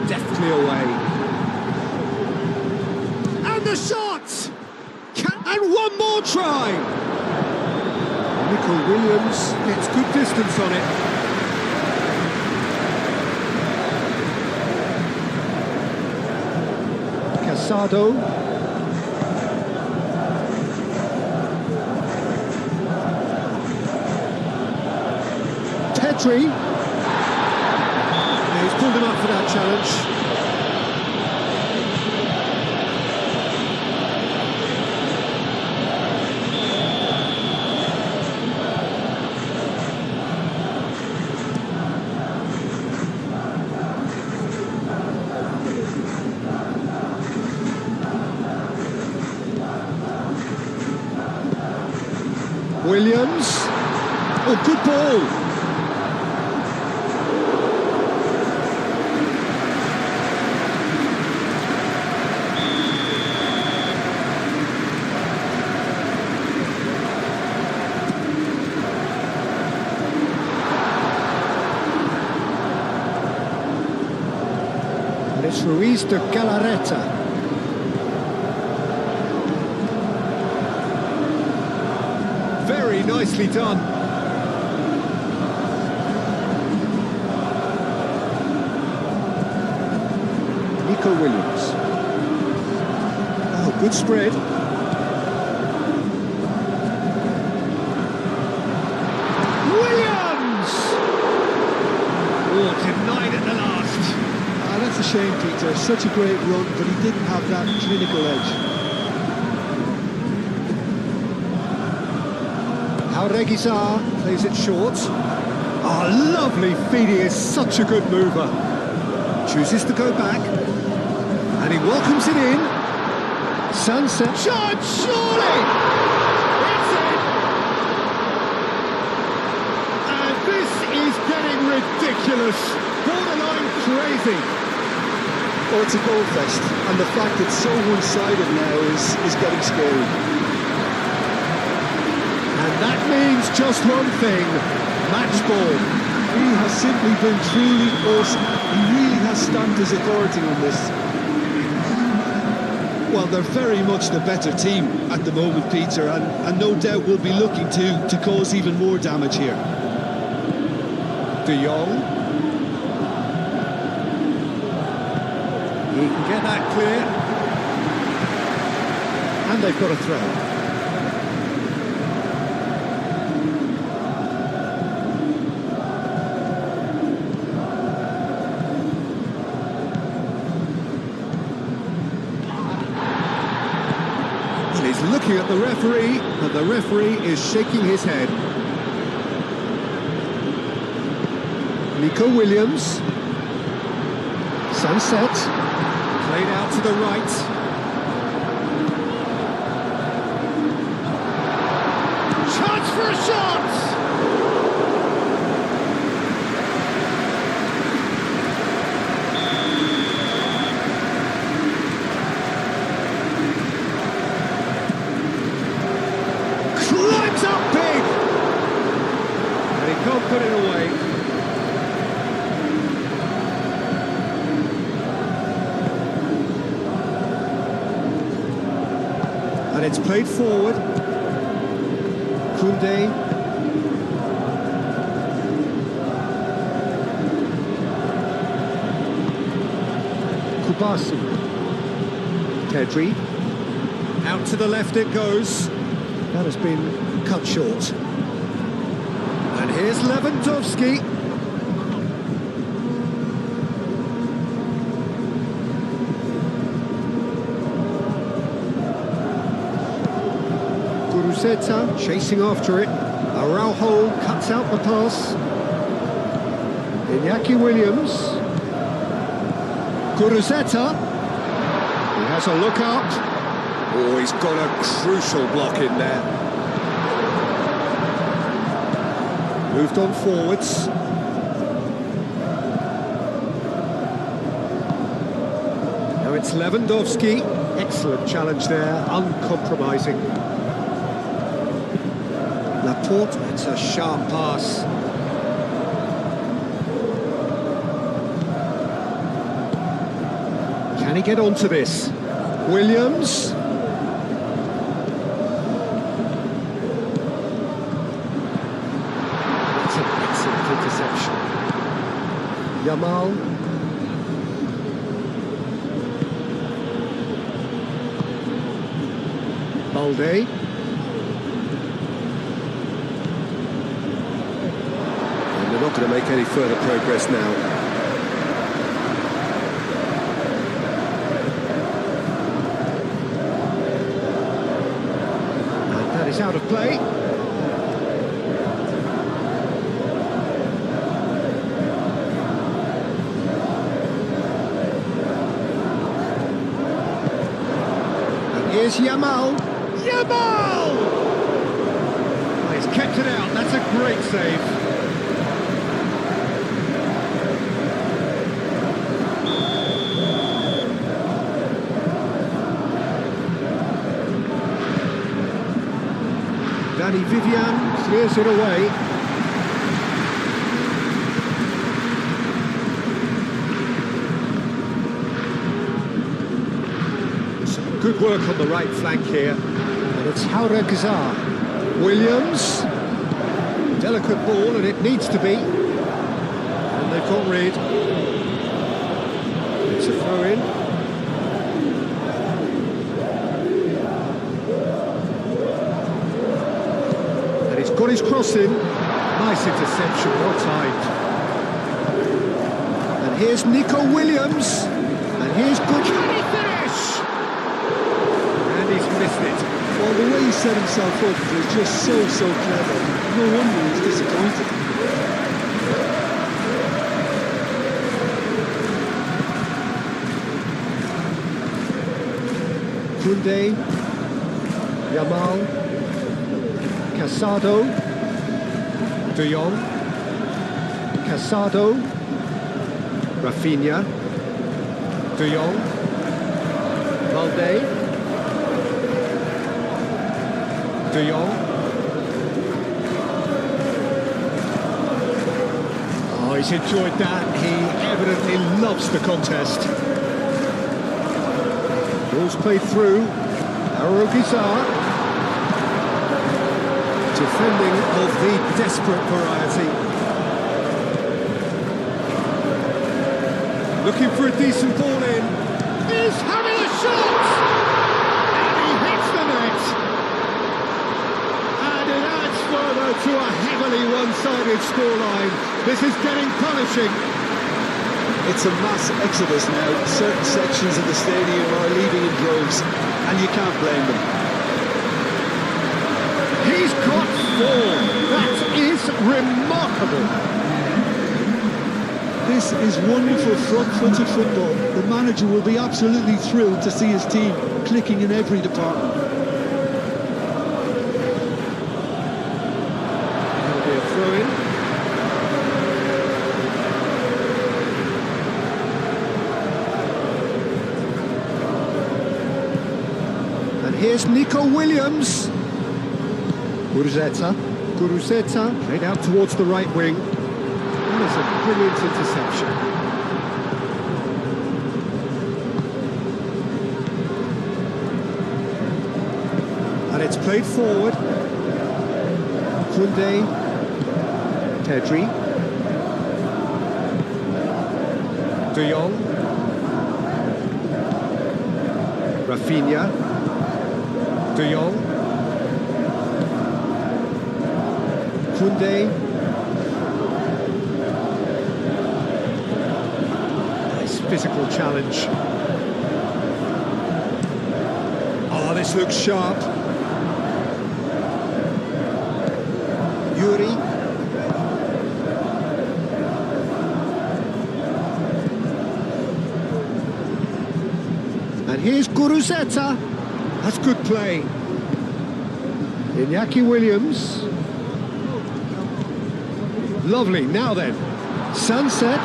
Deftly away. And the shot! And one more try! Nico Williams gets good distance on it. Casado. Pedri. Yeah, he's pulled him up for that challenge. Williams. Oh, good ball. And it's Ruiz de Galarreta. Very nicely done. Nico Williams. Oh, good spread. Williams! Oh, denied at the last. Ah, that's a shame, Peter. Such a great run, but he didn't have that clinical edge. Reguizar plays it short. Oh, lovely feed, he is such a good mover. Chooses to go back. And he welcomes it in. Sunset shot, surely! It's in! And this is getting ridiculous. Borderline crazy. Oh, it's a goal fest, and the fact it's so one-sided now is getting scary. And that means just one thing, match ball. He has simply been truly awesome. He really has stamped his authority on this. Well, they're very much the better team at the moment, Peter, and no doubt will be looking to cause even more damage here. De Jong. He can get that clear. And they've got a throw. He's looking at the referee, and the referee is shaking his head. Nico Williams. Sunset. Played out to the right. Chance for a shot! Climbs up big! And he can't put it away. And it's played forward. Koundé. Kubasi. Pedri. Out to the left it goes. That has been cut short. And here's Lewandowski. Guruzeta chasing after it. Araujo cuts out the pass. Iñaki Williams. Guruzeta. He has a look out. Oh, he's got a crucial block in there. Moved on forwards. Now it's Lewandowski. Excellent challenge there, uncompromising. Laporte, it's a sharp pass. Can he get onto this? Williams. That's an excellent interception. Yamal. Balde. And they're not going to make any further progress now. Is out of play. And here's Yamal. Yamal! Oh, he's kept it out. That's a great save. Danny Vivian clears it away. Some good work on the right flank here. And it's Hauregzar. Williams. Delicate ball, and it needs to be. And they've got rid. It's a throw-in. Got his cross in. Nice interception, well timed. And here's Nico Williams. And here's good. Can he finish? And he's missed it. Well, the way he set himself up was just so clever. No wonder he's disappointed. Koundé. Yamal. Casado, De Jong, Casado, Rafinha, De Jong, Balde, De Jong. Oh, he's enjoyed that. He evidently loves the contest. Ball's played through. Araujo. Defending of the desperate variety. Looking for a decent ball in. He's having a shot! And he hits the net! And it adds further to a heavily one-sided scoreline. This is getting punishing. It's a mass exodus now. Certain sections of the stadium are leaving in droves, and you can't blame them. He's got 4. That is remarkable. This is wonderful front-footed football. The manager will be absolutely thrilled to see his team clicking in every department. That'll be a throw-in. And here's Nico Williams. Guruzeta played out towards the right wing. That is a brilliant interception. And it's played forward. Koundé, Pedri, De Jong, Rafinha, De Jong. Koundé. Nice physical challenge. Oh, this looks sharp. Yuri. And here's Guruzeta. That's good play. Iñaki Williams. Lovely, now then. Sunset.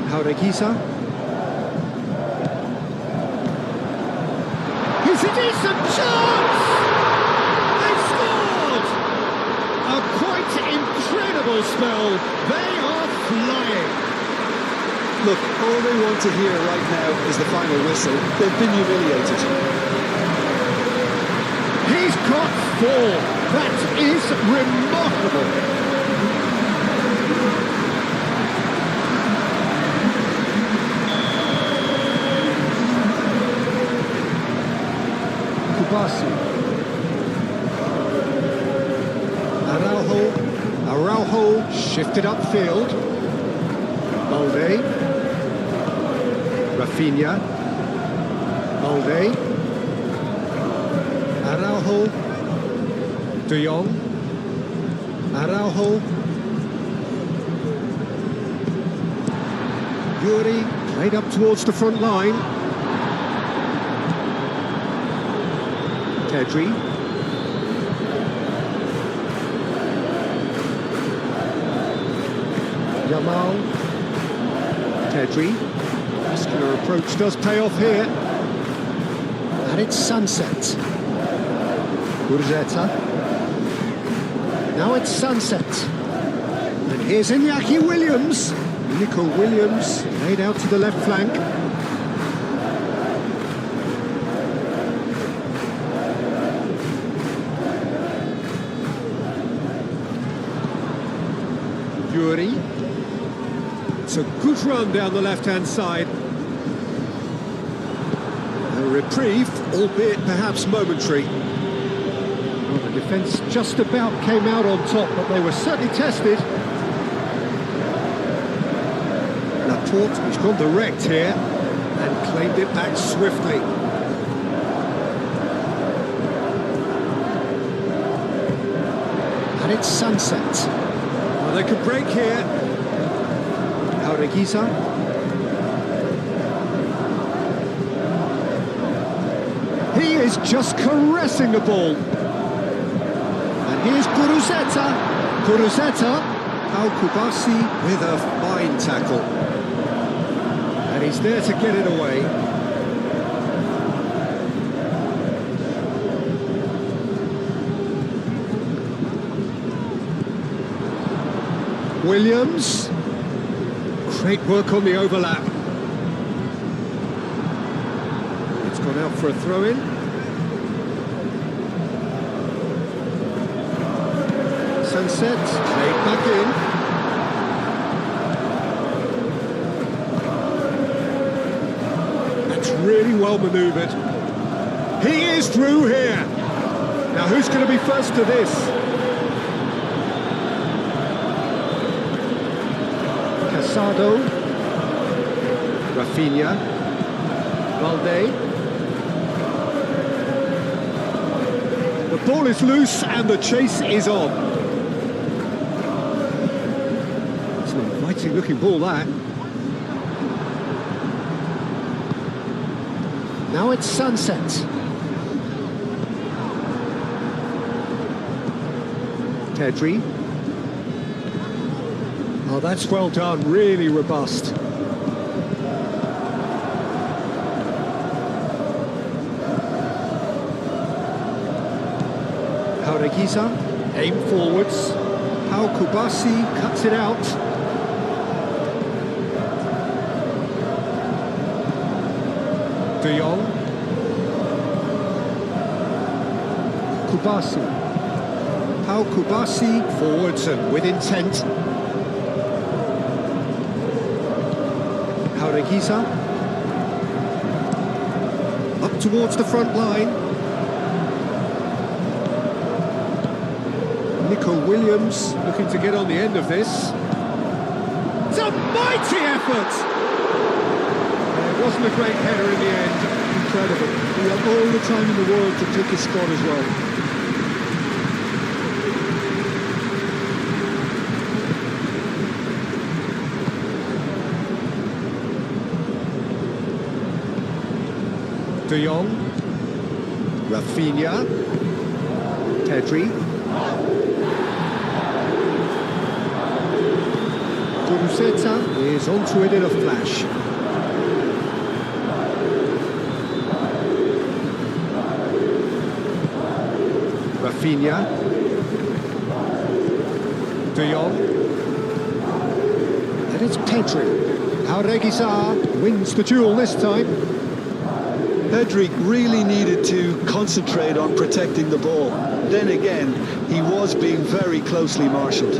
Jaureguisa. Here's a decent chance! They've scored! A quite incredible spell. They are flying. Look, all they want to hear right now is the final whistle. They've been humiliated. He's got 4. That is remarkable. Kubasi. Araujo shifted upfield. Balde. Rafinha. Balde. Araujo. De Jong. Araujo. Yuri played up towards the front line. Pedri. Yamal. Pedri. Muscular approach does pay off here. And it's Sunset. Guruzeta. Now it's Sunset. And here's Iñaki Williams. Nico Williams laid out to the left flank. Yuri. It's a good run down the left-hand side. A reprieve, albeit perhaps momentary. Well, the defence just about came out on top, but they were certainly tested. Laporte, who's gone direct here, and claimed it back swiftly. And it's Sunset. Well, they could break here. Jaureguisa. He is just caressing the ball. And here's Guruzeta. Guruzeta. Pau Kubasi with a fine tackle. And he's there to get it away. Williams. Great work on the overlap. It's gone out for a throw-in. Sunset, played back in. That's really well manoeuvred. He is through here. Now who's going to be first to this? Casado, Rafinha, Balde. The ball is loose and the chase is on. It's an inviting looking ball, that. Now it's Sunset. Pedri. Oh, that's well done, really robust. Jaureguisa, aim forwards. Pau Kubasi cuts it out. De Jong. Kubasi. Pau Kubasi forwards and with intent. Jaureguisa. Up towards the front line. Nico Williams looking to get on the end of this. It's a mighty effort! Wasn't a great header in the end. Incredible. He had all the time in the world to pick his spot as well. De Jong, Rafinha, Pedri, Guruceta is onto it in a flash. Rafinha, De Jong, and it's Pedri. Jauregui wins the duel this time. Pedri really needed to concentrate on protecting the ball. Then again, he was being very closely marshalled.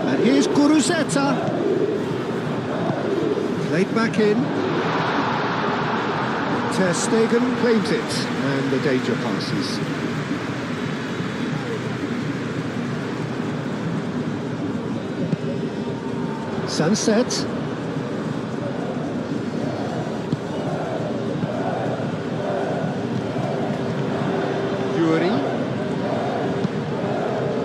And here's Guruceta. Played back in. Ter Stegen claims it, and the danger passes. Sunset.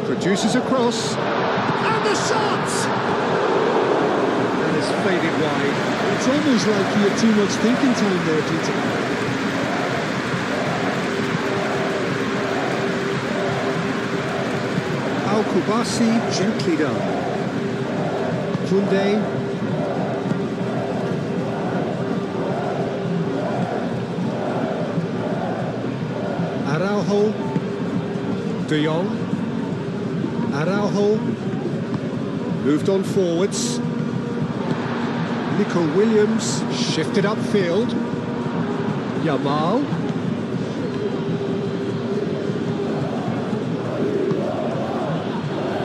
Produces a cross, and the shot! And it's faded wide. It's almost like he had too much thinking time there, Peter. Al-Kubasi gently done. Koundé. Araujo. De Jong. Araujo moved on forwards. Nico Williams shifted upfield. Yamal.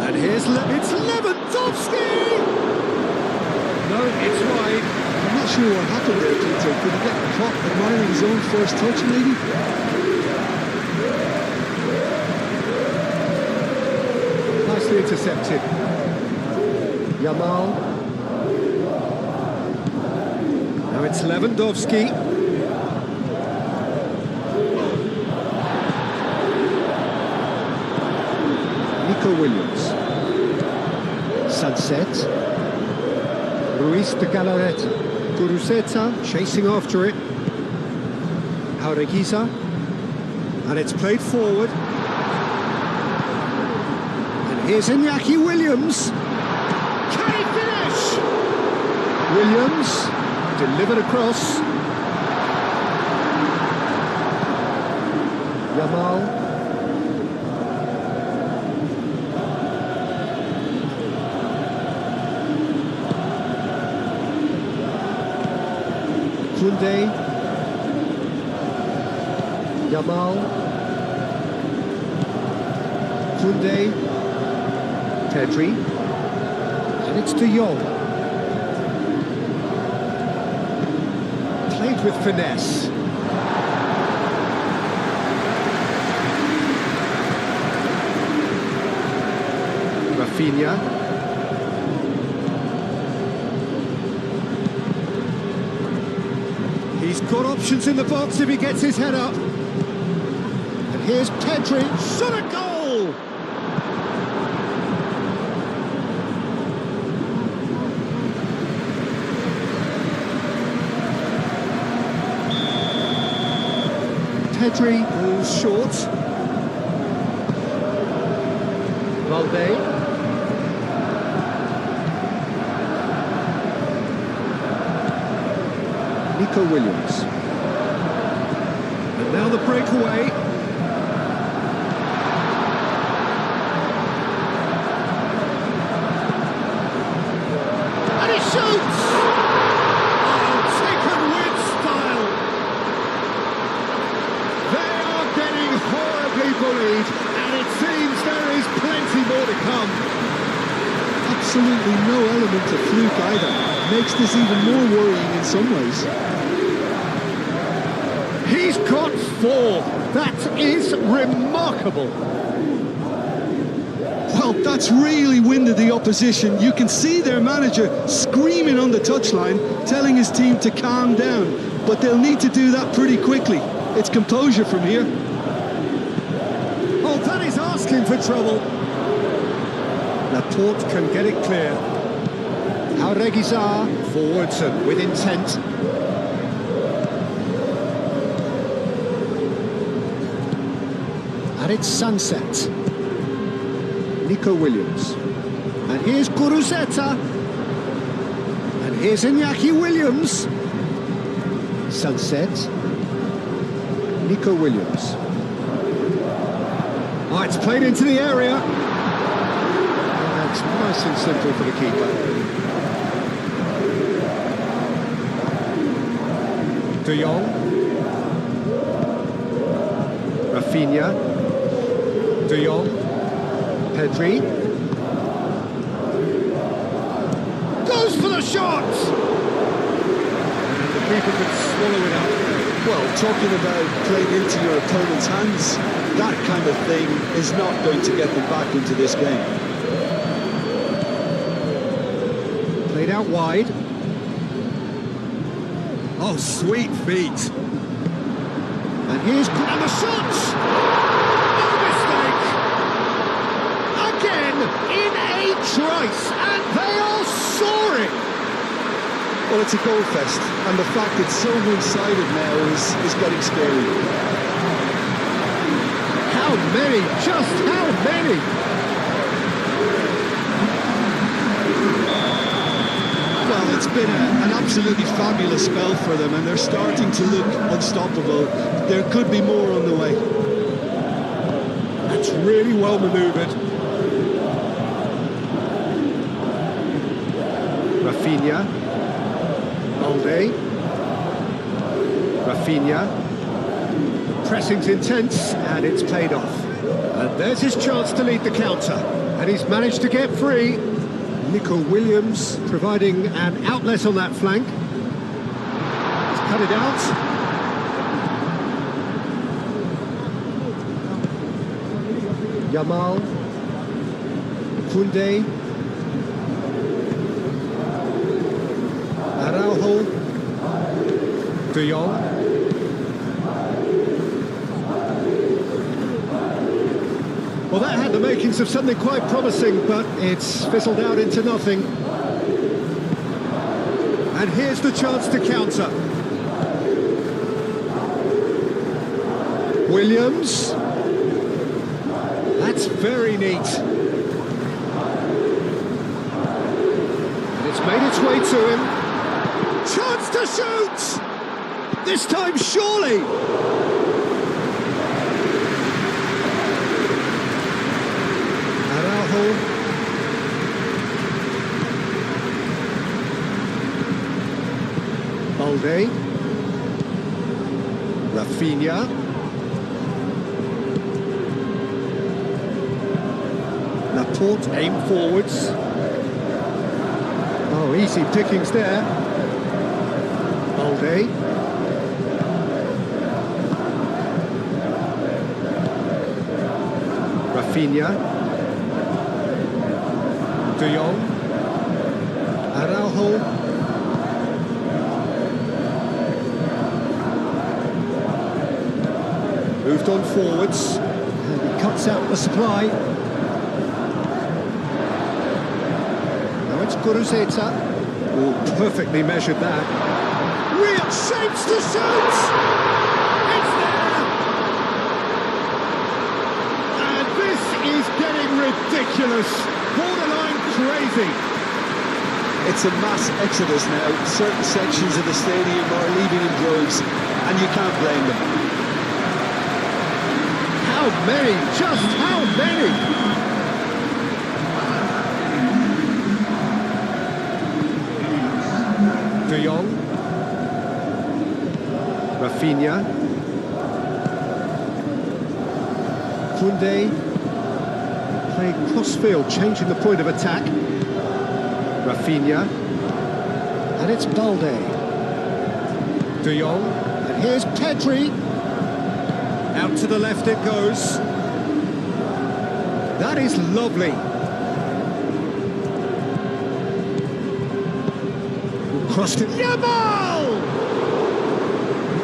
And here's it's Lewandowski! No, it's wide. I'm not sure what happened there, Peter. Did he get caught admiring his own first touch, maybe? Intercepted. Yamal. Now it's Lewandowski. Nico Williams. Sunset. Ruiz de Galarreta. Guruceta chasing after it. Jauregui. And it's played forward. Here's Iñaki Williams. Can he finish? Williams delivered across. Yamal. Koundé. Yamal. Koundé. Pedri, and it's De Jong. Played with finesse. Rafinha. He's got options in the box if he gets his head up. And here's Pedri. Shot a goal! Pedri goes short. Valde. Nico Williams. And now the breakaway. And he shoots! Bullied, and it seems there is plenty more to come. Absolutely no element of fluke either. Makes this even more worrying in some ways. He's got 4. That is remarkable. Well, that's really winded the opposition. You can see their manager screaming on the touchline, telling his team to calm down. But they'll need to do that pretty quickly. It's composure from here. Oh, that is asking for trouble. Laporte can get it clear. Auregizar forwards and with intent. And it's Sunset. Nico Williams. And here's Guruzeta. And here's Iñaki Williams. Sunset. Nico Williams. Oh, it's played into the area. And that's nice and simple for the keeper. De Jong. Rafinha. De Jong. Pedri. Goes for the shot! And the keeper could swallow it up. Well, talking about playing into your opponent's hands, that kind of thing is not going to get them back into this game. Played out wide. Oh, sweet feet. And here's... And the shot! No mistake! Again, in a trice, and they are soaring! Well, it's a goal fest, and the fact it's so one-sided now is getting scary. How many? Just how many? Well, it's been an absolutely fabulous spell for them, and they're starting to look unstoppable. There could be more on the way. That's really well manoeuvred. Rafinha. Balde. Rafinha. The pressing's intense, and it's played off. And there's his chance to lead the counter. And he's managed to get free. Nico Williams providing an outlet on that flank. He's cut it out. Yamal. Koundé. Araujo. De Jong. Well, that had the makings of something quite promising, but it's fizzled out into nothing. And here's the chance to counter. Williams. That's very neat. And it's made its way to him. Chance to shoot! This time, surely! Araujo. Balde. Rafinha. Laporte aim forwards. Oh, easy pickings there. Balde. Rafinha. De Jong. Araujo. Moved on forwards. And he cuts out the supply. Now it's Guruzeta. Oh, perfectly measured that. Real shapes to shoot! It's there! And this is getting ridiculous. Borderline crazy. It's a mass exodus now. Certain sections of the stadium are leaving in droves, and you can't blame them. How many? Just how many? De Jong. Rafinha. Koundé. Playing crossfield, changing the point of attack. Rafinha. And it's Balde. De Jong. And here's Pedri. Out to the left it goes. That is lovely. Crossed it. Yamal!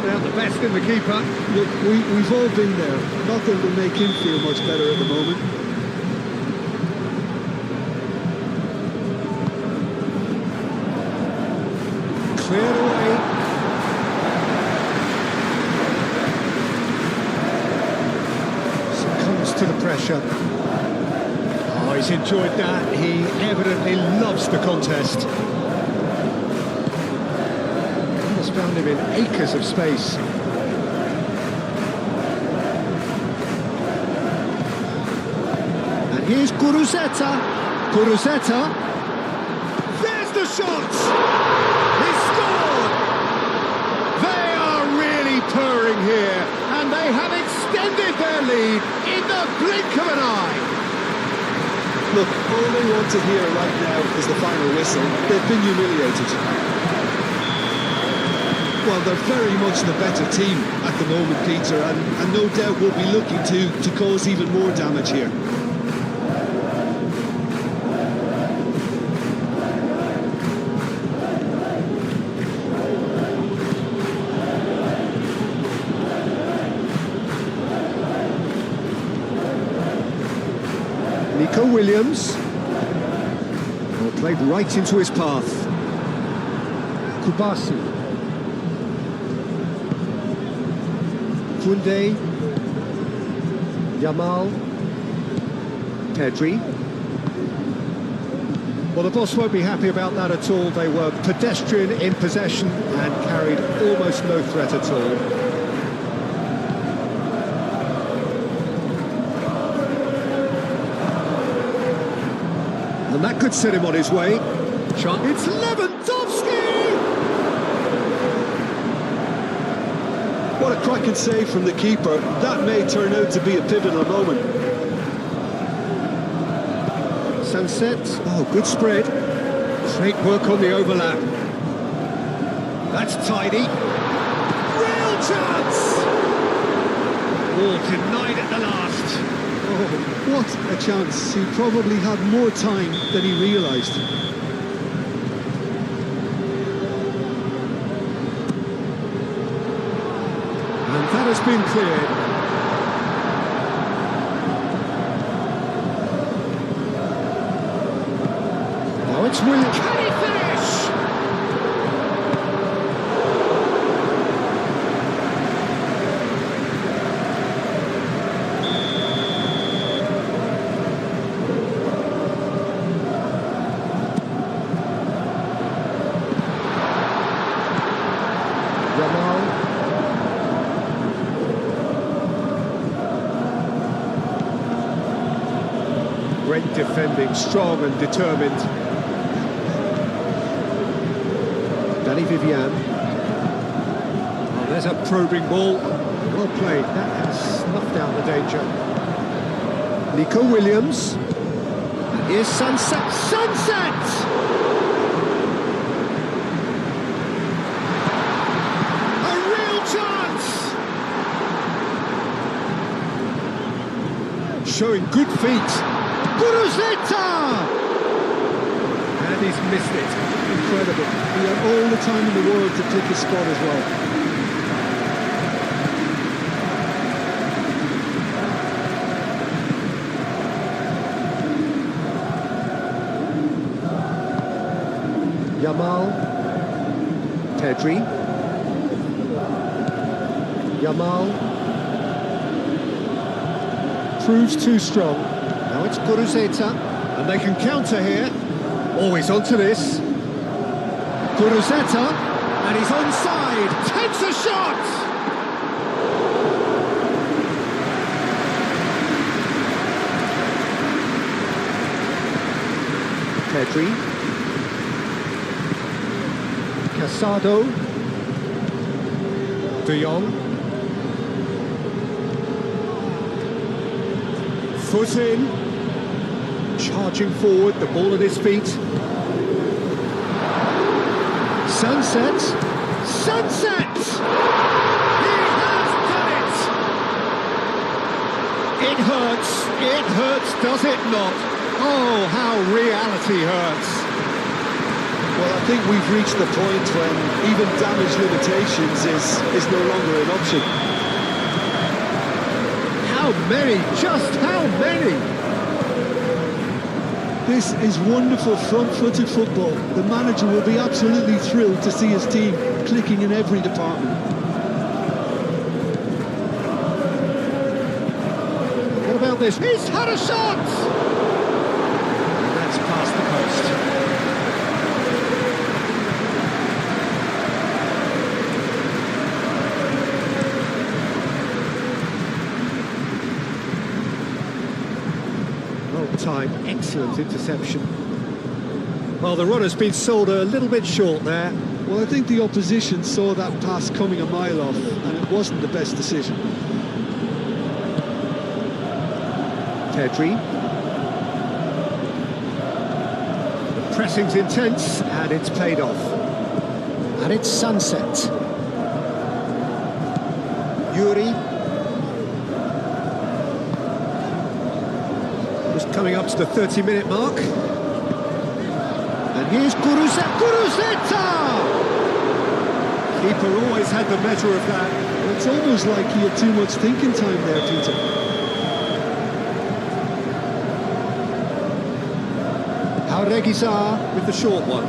Out the best in the keeper. Look, we've all been there. Nothing will make him feel much better at the moment. Cleared away. Succumbs to the pressure. Oh, he's enjoyed that. He evidently loves the contest. Found him in acres of space. And here's Guruzeta. Guruzeta. There's the shot! He scored! They are really purring here, and they have extended their lead in the blink of an eye. Look, all they want to hear right now is the final whistle. They've been humiliated. Well, they're very much the better team at the moment, Peter, and no doubt will be looking to cause even more damage here. Nico Williams. Well, played right into his path. Kubasi. Koundé, Yamal, Pedri. Well, the boss won't be happy about that at all. They were pedestrian in possession and carried almost no threat at all. And that could set him on his way. It's Lewandowski! What a cracking save from the keeper. That may turn out to be a pivotal moment. Sunset. Oh, good spread. Great work on the overlap. That's tidy. Real chance! Oh, denied at the last. Oh, what a chance. He probably had more time than he realised. And that has been cleared. Now it's Williams. Can he finish? Yamal. Great defending, strong and determined. Danny Vivian. Oh, there's a probing ball. Well played. That has snuffed out the danger. Nico Williams. And here's Sunset. Sunset! A real chance! Showing good feet. Guruzeta! And he's missed it. Incredible. He had all the time in the world to pick his spot as well. Yamal. Pedri. Yamal. Proves too strong. Now it's Guruzeta, and they can counter here. Always onto this. Guruzeta, and he's onside. Takes a shot! Pedri. Casado. De Jong. Foot in. Charging forward, the ball at his feet. Sunset. Sunset! He has done it! It hurts, It hurts, does it not? Oh, how reality hurts. Well, I think we've reached the point when even damage limitations is no longer an option. How many? Just how many? This is wonderful front-footed football. The manager will be absolutely thrilled to see his team clicking in every department. What about this? He's had a shot! And that's past the post. Time, excellent interception. Well, the runner's been sold a little bit short there. Well, I think the opposition saw that pass coming a mile off, and it wasn't the best decision. Pedri. The pressing's intense, and it's paid off. And it's sunset. Yuri. Just coming up to the 30-minute mark. And here's Guruzeta! Keeper always had the measure of that. It's almost like he had too much thinking time there, Peter. Jauregui with the short one.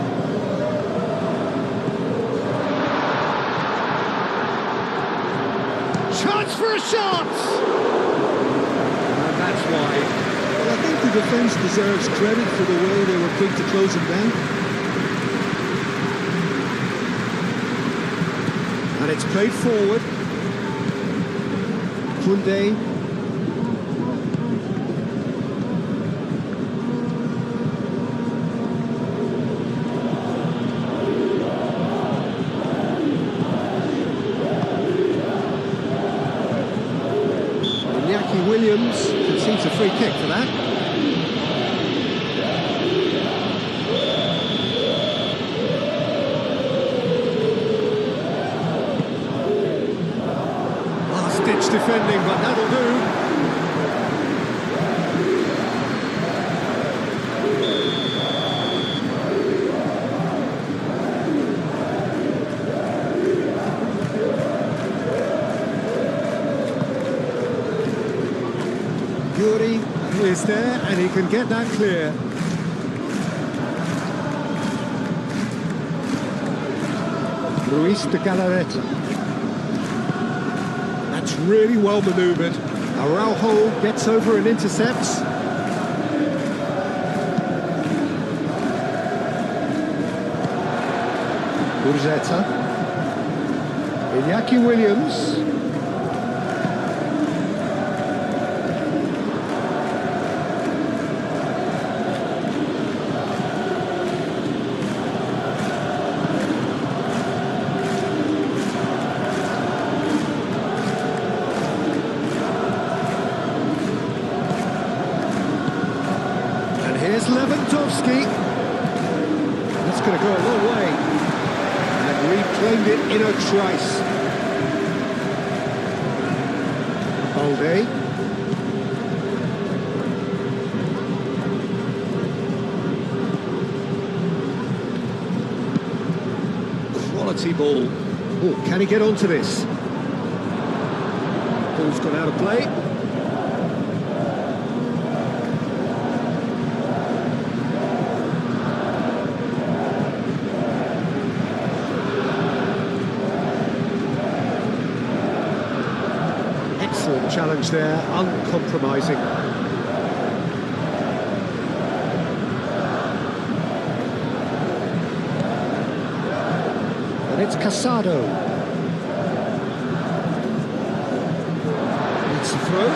Chance for a shot! And that's wide. Well, I think the defence deserves credit for the way they were quick to close him down. And it's played forward. Koundé. Williams concedes a free kick for that. Last-ditch defending, but that'll do. Yuri is there, and he can get that clear. Luis de Galarreta. That's really well manoeuvred. Araujo gets over and intercepts. Guruzeta. Iñaki Williams. Here's Lewandowski. That's going to go a long way. And reclaimed it in a trice. Balde. Quality ball. Oh, can he get onto this? Ball's gone out of play. Excellent challenge there, uncompromising. And it's Casado. It's a throw.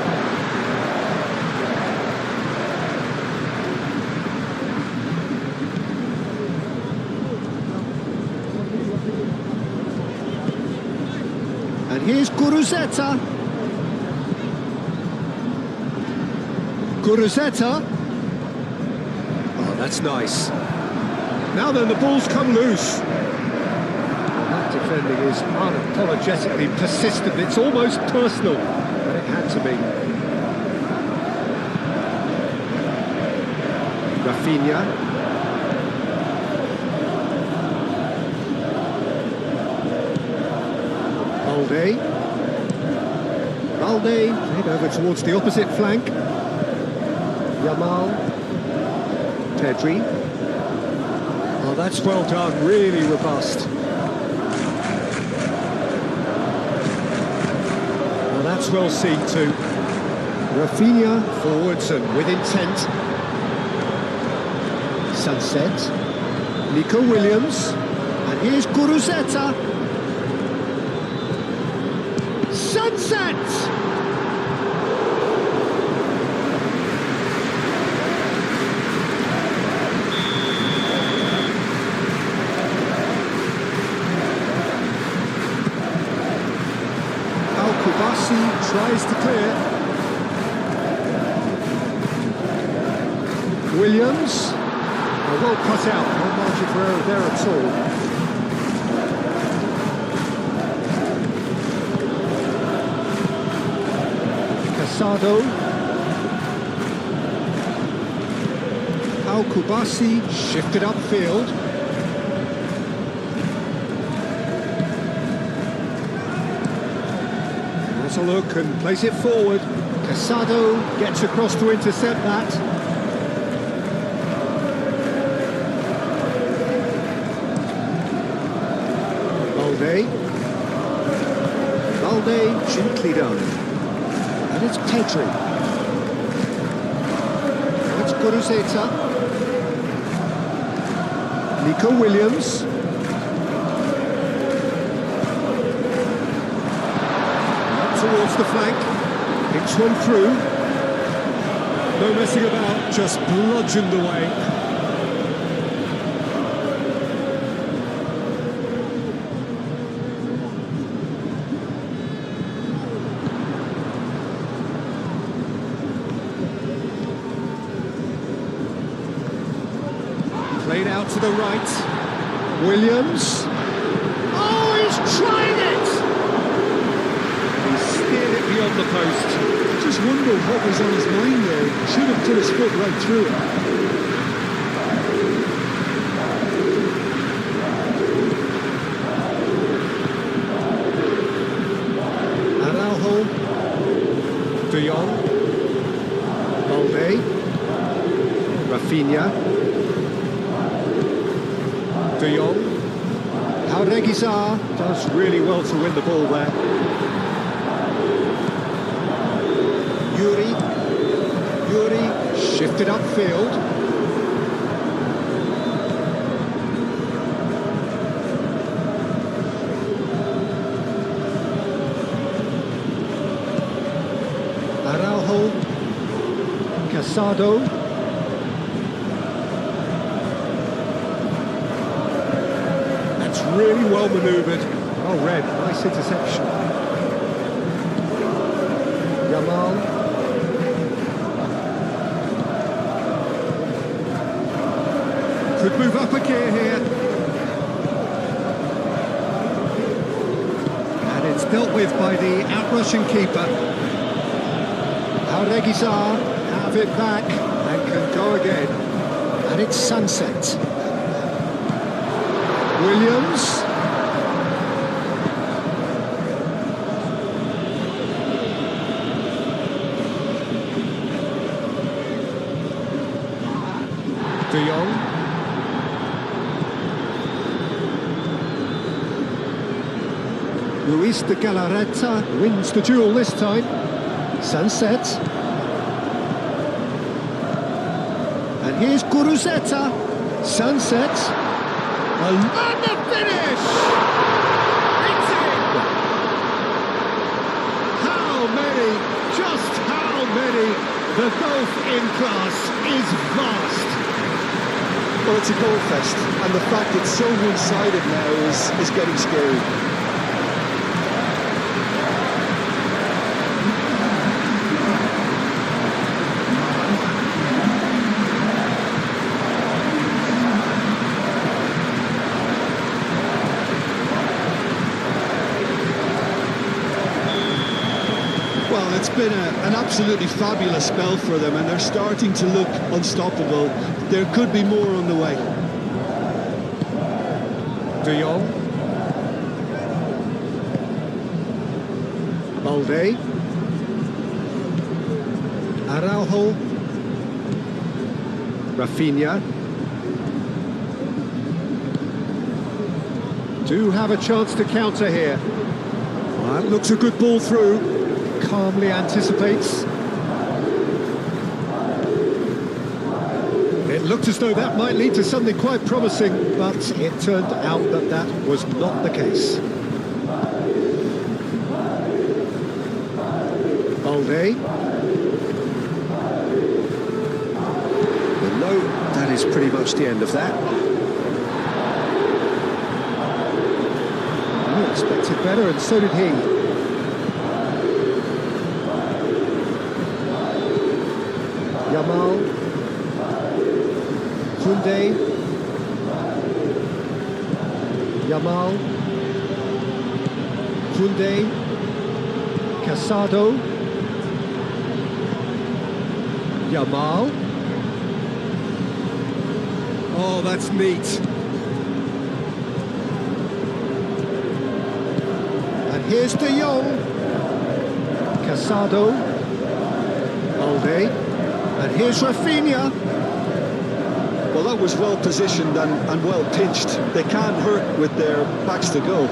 And here's Guruzeta. Guruzeta. Oh, that's nice. Now then, the ball's come loose. That defending is unapologetically persistent. It's almost personal, but it had to be. Rafinha. Balde, played over towards the opposite flank. Yamal. Pedri. Oh, that's well done, really robust. Well, that's well seen too. Rafinha forwards and with intent. Sunset. Nico Williams. And here's Guruzeta. Sunset! Al-Kubasi tries to clear. Williams. Well cut out, no margin for error there at all. Casado. Al-Kubasi shifted upfield. Has a look and plays it forward. Casado gets across to intercept that. Balde gently done. And it's Pedri. Now it's Guruzeta. Nico Williams. Up towards the flank. Hits one through. No messing about, just bludgeoned away. Played out to the right. Williams. Oh, he's trying it! He steered it beyond the post. Just wonder what was on his mind there. Should have put his foot right through it. Araujo. De Jong. Balde. Rafinha. De Jong. Jauregui does really well to win the ball there. Yuri shifted upfield. Araujo. Casado. Really well manoeuvred. Well read, nice interception. Yamal. Could move up a gear here. And it's dealt with by the out-rushing keeper. Jauregui have it back and can go again. And it's Sunset. Williams. De Jong. Luis de Galarreta wins the duel this time. Sunset. And here's Guruzeta. Sunset. And the finish! It's in! How many, just how many? The gulf in class is vast. Well, it's a goal fest, and the fact it's so one-sided now is getting scary. It's been an absolutely fabulous spell for them, and they're starting to look unstoppable. There could be more on the way. De Jong. Balde. Araujo. Rafinha. Do have a chance to counter here. That looks a good ball through. Calmly anticipates. It looked as though that might lead to something quite promising, but it turned out that that was not the case. Balde. No, that is pretty much the end of that. I expected better, and so did he. Yamal. Koundé. Yamal. Koundé. Casado. Yamal. Oh, that's neat. And here's De Jong. Casado. Balde. And here's Rafinha. Well, that was well positioned and well pitched. They can't hurt with their backs to goal.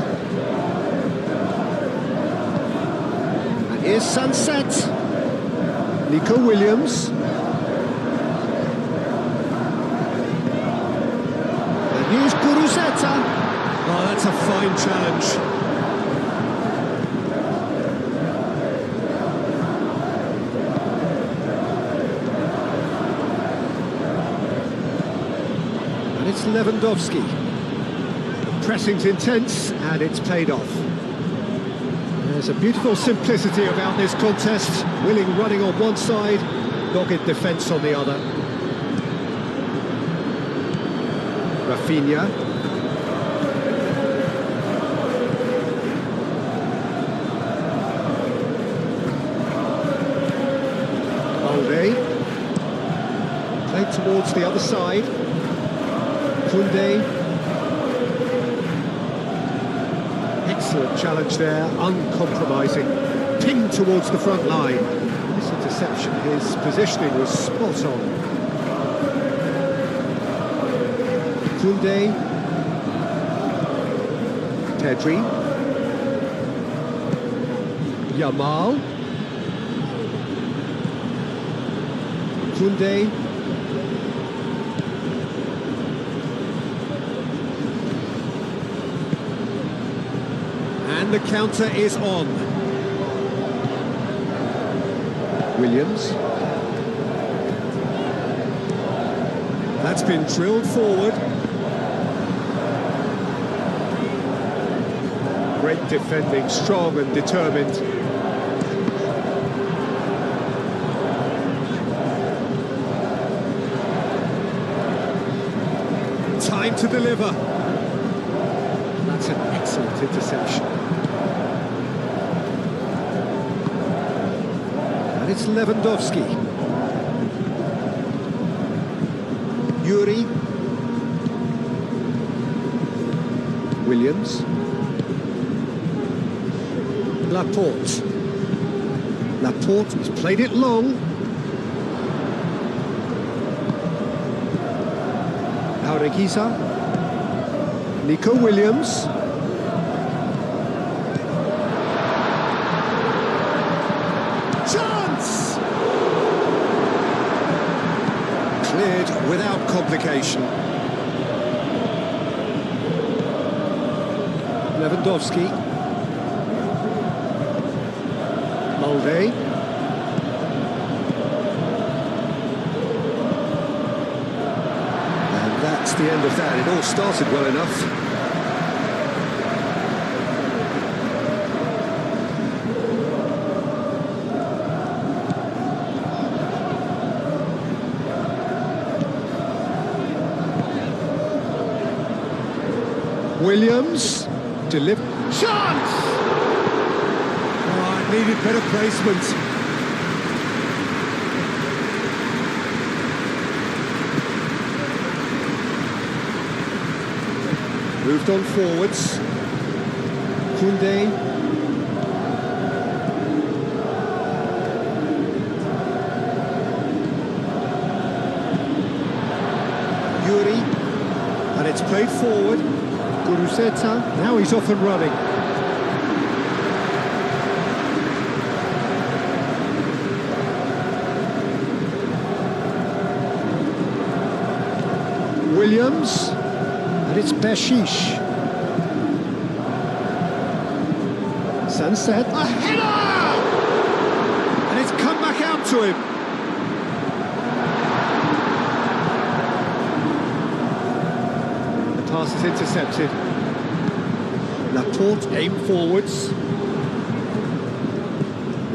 And here's Sunset. Nico Williams. And here's Kuruzeta. Oh, that's a fine challenge. It's Lewandowski. The pressing's intense, and it's paid off. There's a beautiful simplicity about this contest. Willing running on one side, dogged defence on the other. Rafinha. Balde. Played towards the other side. Koundé. Excellent challenge there, uncompromising. Ping towards the front line. This interception, his positioning was spot on. Koundé. Pedri. Yamal. Koundé. And the counter is on. Williams. That's been drilled forward. Great defending, strong and determined. Time to deliver. That's an excellent interception. And it's Lewandowski. Yuri. Williams. Laporte. Laporte has played it long. Aureguiza. Nico Williams. Chance! Cleared without complication. Lewandowski. Balde. And that's the end of that. It all started well enough. Williams, deliver. Chance! Oh, it needed better placement. Moved on forwards. Koundé. Yuri. And it's played forward. Guruzeta. Now he's off and running. Williams. And it's Beshish. Sunset. A header! And it's come back out to him. The pass is intercepted. Laporte aim forwards.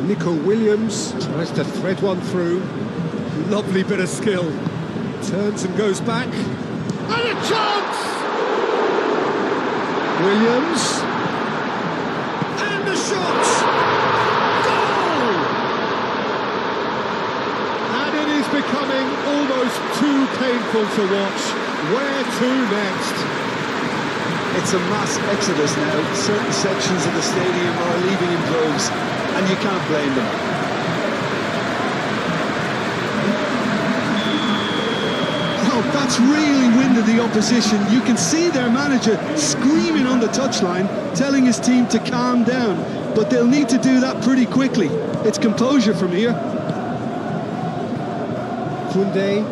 Nico Williams tries to thread one through. Lovely bit of skill. Turns and goes back. And a chance! Williams. And the shot! Goal! And it is becoming almost too painful to watch. Where to next? It's a mass exodus now. Certain sections of the stadium are leaving in droves, and you can't blame them. That's really winded the opposition. You can see their manager screaming on the touchline, telling his team to calm down, but they'll need to do that pretty quickly. It's composure from here. Koundé.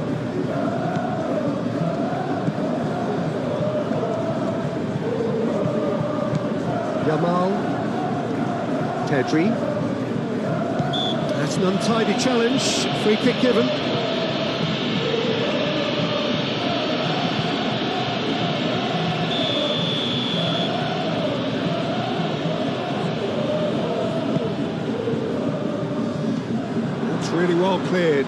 Yamal. Pedri. That's an untidy challenge. Free kick given. Really well cleared.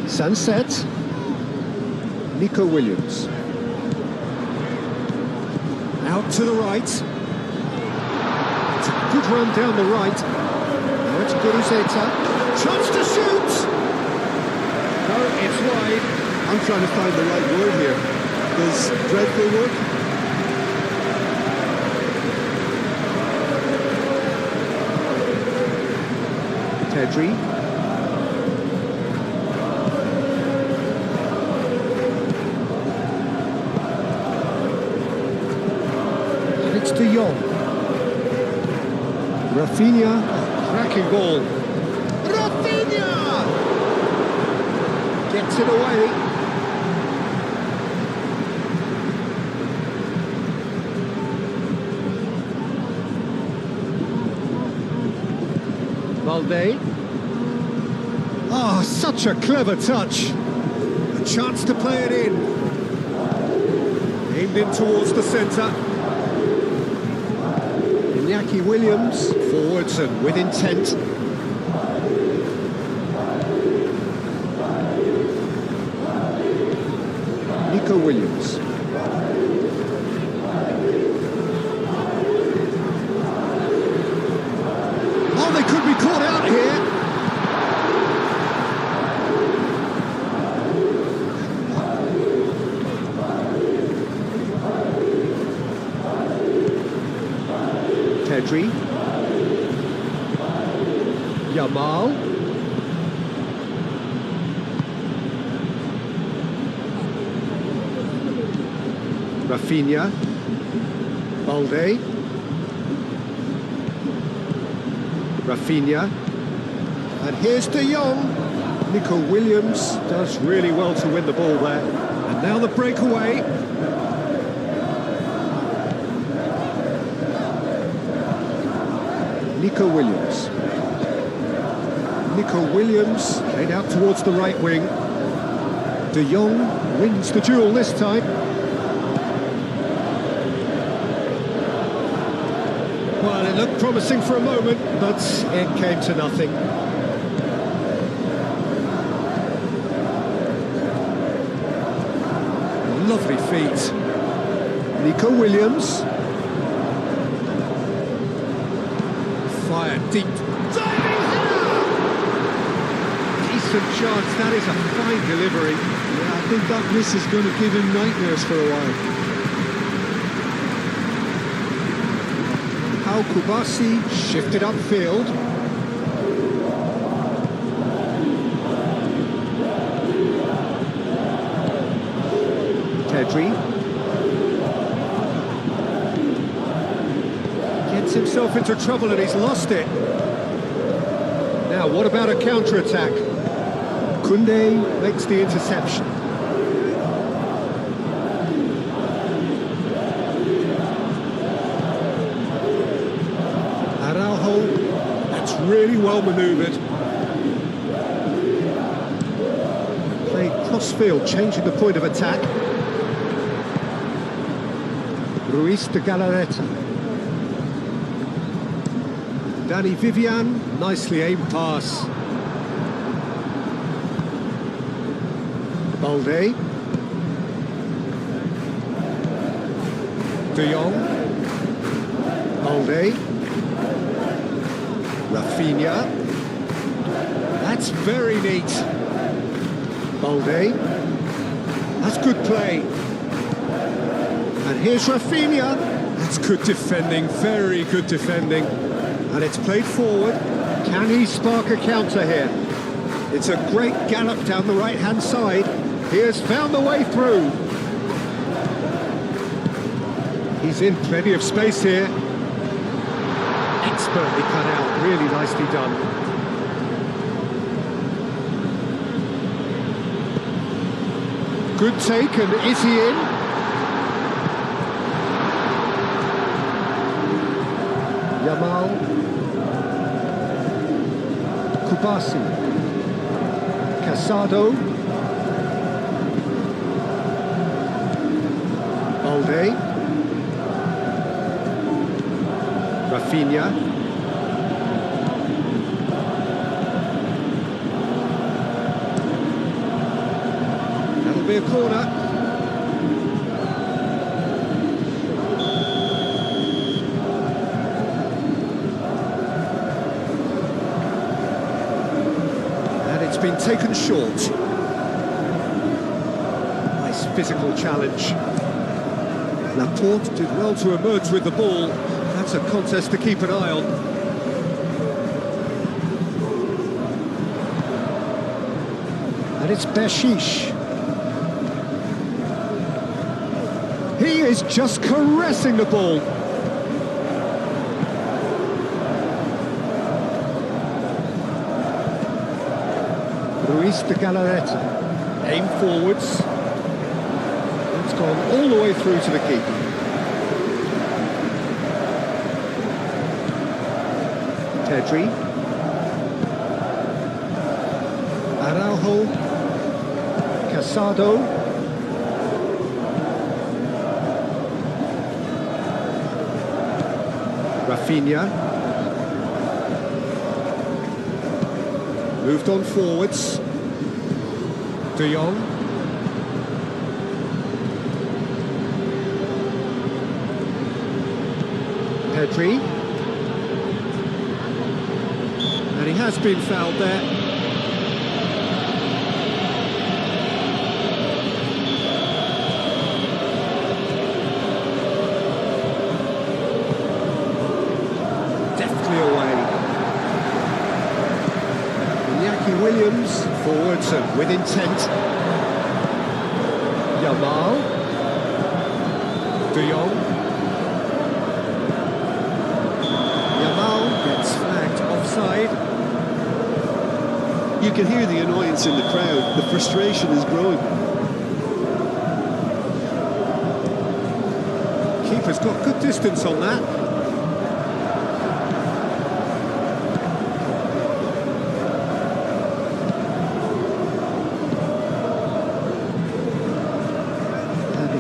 Sunset. Nico Williams. Out to the right. It's a good run down the right. Now it's Guruzeta. Chance to shoot! No, it's wide. I'm trying to find the right word here. Does dreadful work? Pedri. And it's De Jong. Rafinha. Cracking ball. Rafinha! Gets it away. Valde. Oh, such a clever touch. A chance to play it in. Aimed in towards the centre. Iñaki Williams, forwards and with intent. Nico Williams. Oh, they could be caught out here. Pedri. Yamal. Rafinha. Balde. Rafinha. And here's De Jong. Nico Williams does really well to win the ball there. And now the breakaway. Nico Williams. Nico Williams played out towards the right wing. De Jong wins the duel this time. Well, it looked promising for a moment, but it came to nothing. Lovely feet. Nico Williams. Fire deep. Diving header! He decent chance. That is a fine delivery. Yeah, I think that miss is going to give him nightmares for a while. How Kubasi shifted upfield. Pedri gets himself into trouble and he's lost it. Now, what about a counter-attack? Koundé makes the interception. Araujo, that's really well manoeuvred. Played cross-field, changing the point of attack. Ruiz de Galarreta. Danny Vivian, nicely aimed pass. Balde. De Jong. Balde. Rafinha. That's very neat. Balde. That's good play. And here's Rafinha. That's good defending, very good defending. And it's played forward. Can he spark a counter here? It's a great gallop down the right-hand side. He has found the way through. He's in plenty of space here. Expertly cut out, really nicely done. Good take, and is he in? Yamal. Kubasi. Casado. Balde. Rafinha. That'll be a corner. Been taken short. Nice physical challenge. Laporte did well to emerge with the ball. That's a contest to keep an eye on. And it's Bershish. He is just caressing the ball. Ruiz de Galarreta, aim forwards. It's gone all the way through to the keeper. Pedri. Araujo. Casado. Rafinha. Moved on forwards. De Jong. Pedri. And he has been fouled there. Deftly away. Williams, forwards and with intent. Yamal. De Jong. Yamal gets flagged offside. You can hear the annoyance in the crowd. The frustration is growing. Keeper's got good distance on that.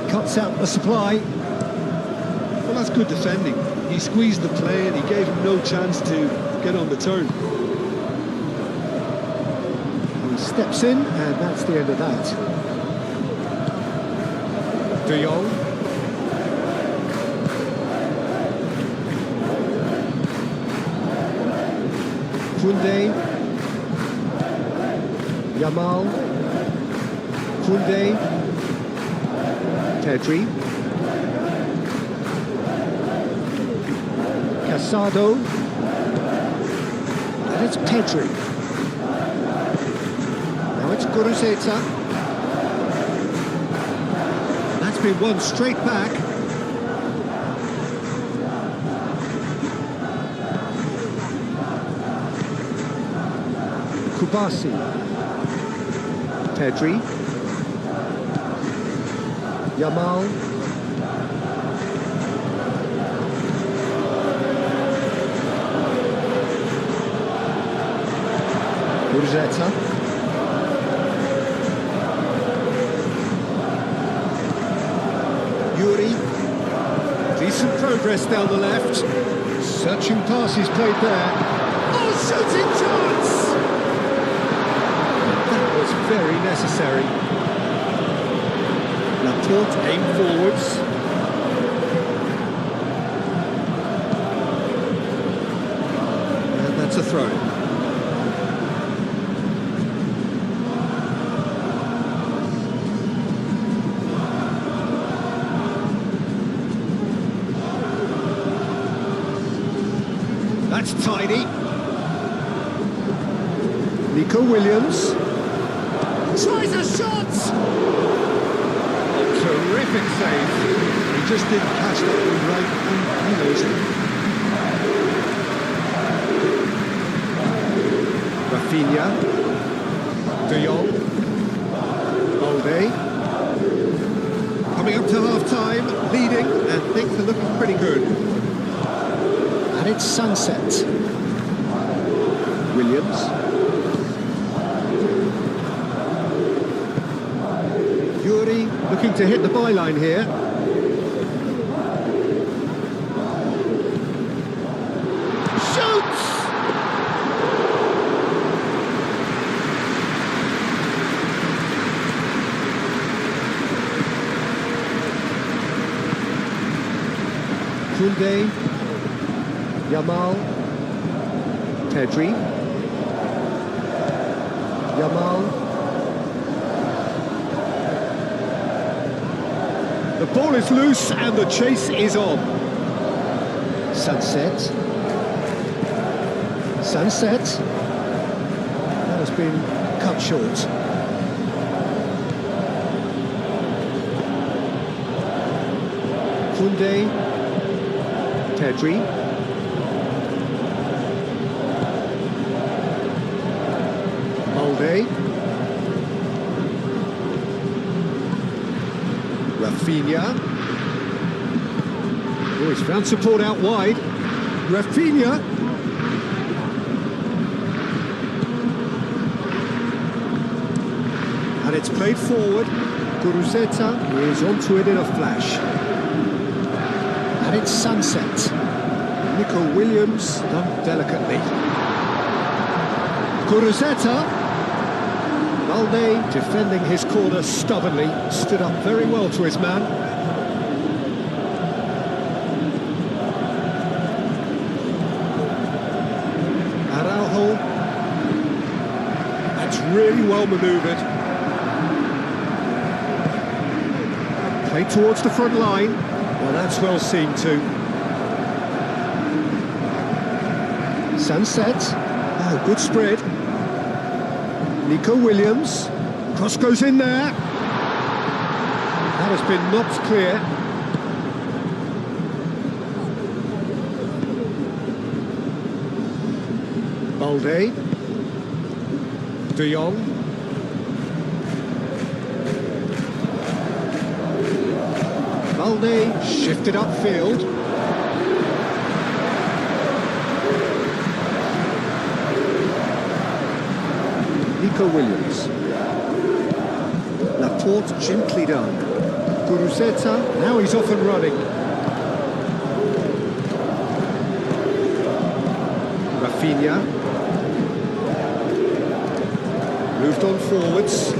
Cuts out the supply. Well, that's good defending. He squeezed the play and he gave him no chance to get on the turn. He steps in, and that's the end of that. De Jong. Koundé. Yamal. Koundé. Pedri. Casado. And it's Pedri. Now it's Guruceta. That's been won straight back. Kubasi. Pedri. Yamal. Guruceta. Yuri. Decent progress down the left. Searching passes played there. Oh, shooting chance! That was very necessary. Laporte aimed forwards. And that's a throw. That's tidy. Nico Williams. Tries a shot! Terrific save. He just didn't catch that one right, and he knows it. Rafinha. De Jong. Balde. Coming up to half-time, leading, and things are looking pretty good. And it's sunset. Williams. Yuri looking to hit the byline here. Shoots! Koundé. Yamal. Pedri. Yamal. The ball is loose and the chase is on. Sunset. Sunset. That has been cut short. Koundé. Pedri. Balde. Rafinha. Oh, he's found support out wide. Rafinha. And it's played forward. Guruceta is onto it in a flash. And it's sunset. Nico Williams done delicately. Guruceta. Balde defending his corner stubbornly, stood up very well to his man. Araujo. That's really well manoeuvred. Played towards the front line. Well, that's well seen too. Sunset. Oh, good spread. Nico Williams. Cross goes in there. That has been knocked clear. Balde. De Jong. Balde shifted upfield. Nico Williams. Laporte gently done. Guruceta, now he's off and running. Rafinha. Moved on forwards.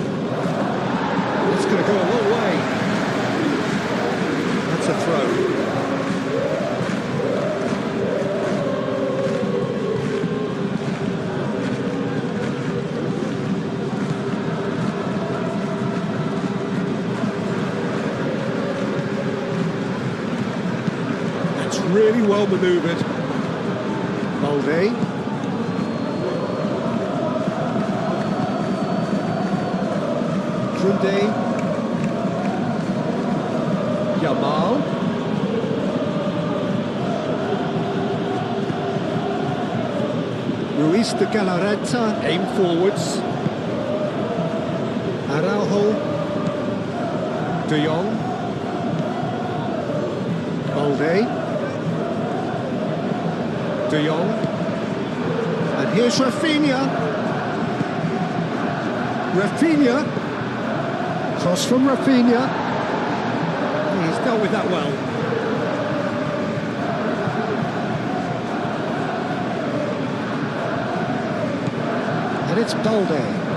That's going to go a long way. That's a throw. really well manoeuvred. Balde. Koundé. Yamal. Ruiz de Galarreta. Aim forwards. Araujo. De Jong. Balde. De Jong. And here's Rafinha. Rafinha. Cross from Rafinha. He's dealt with that well. And it's Balde.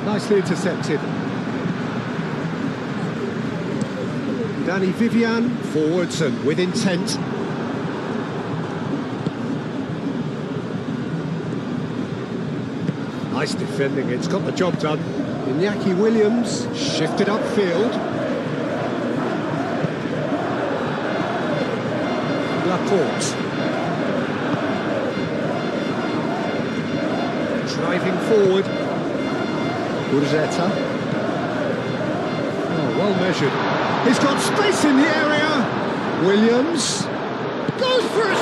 Nicely intercepted. Danny Vivian, forwards and with intent. Nice defending, it's got the job done. Iñaki Williams, shifted upfield. Laporte. Driving forward. Urzeta. Oh, well measured. He's got space in the area. Williams goes for a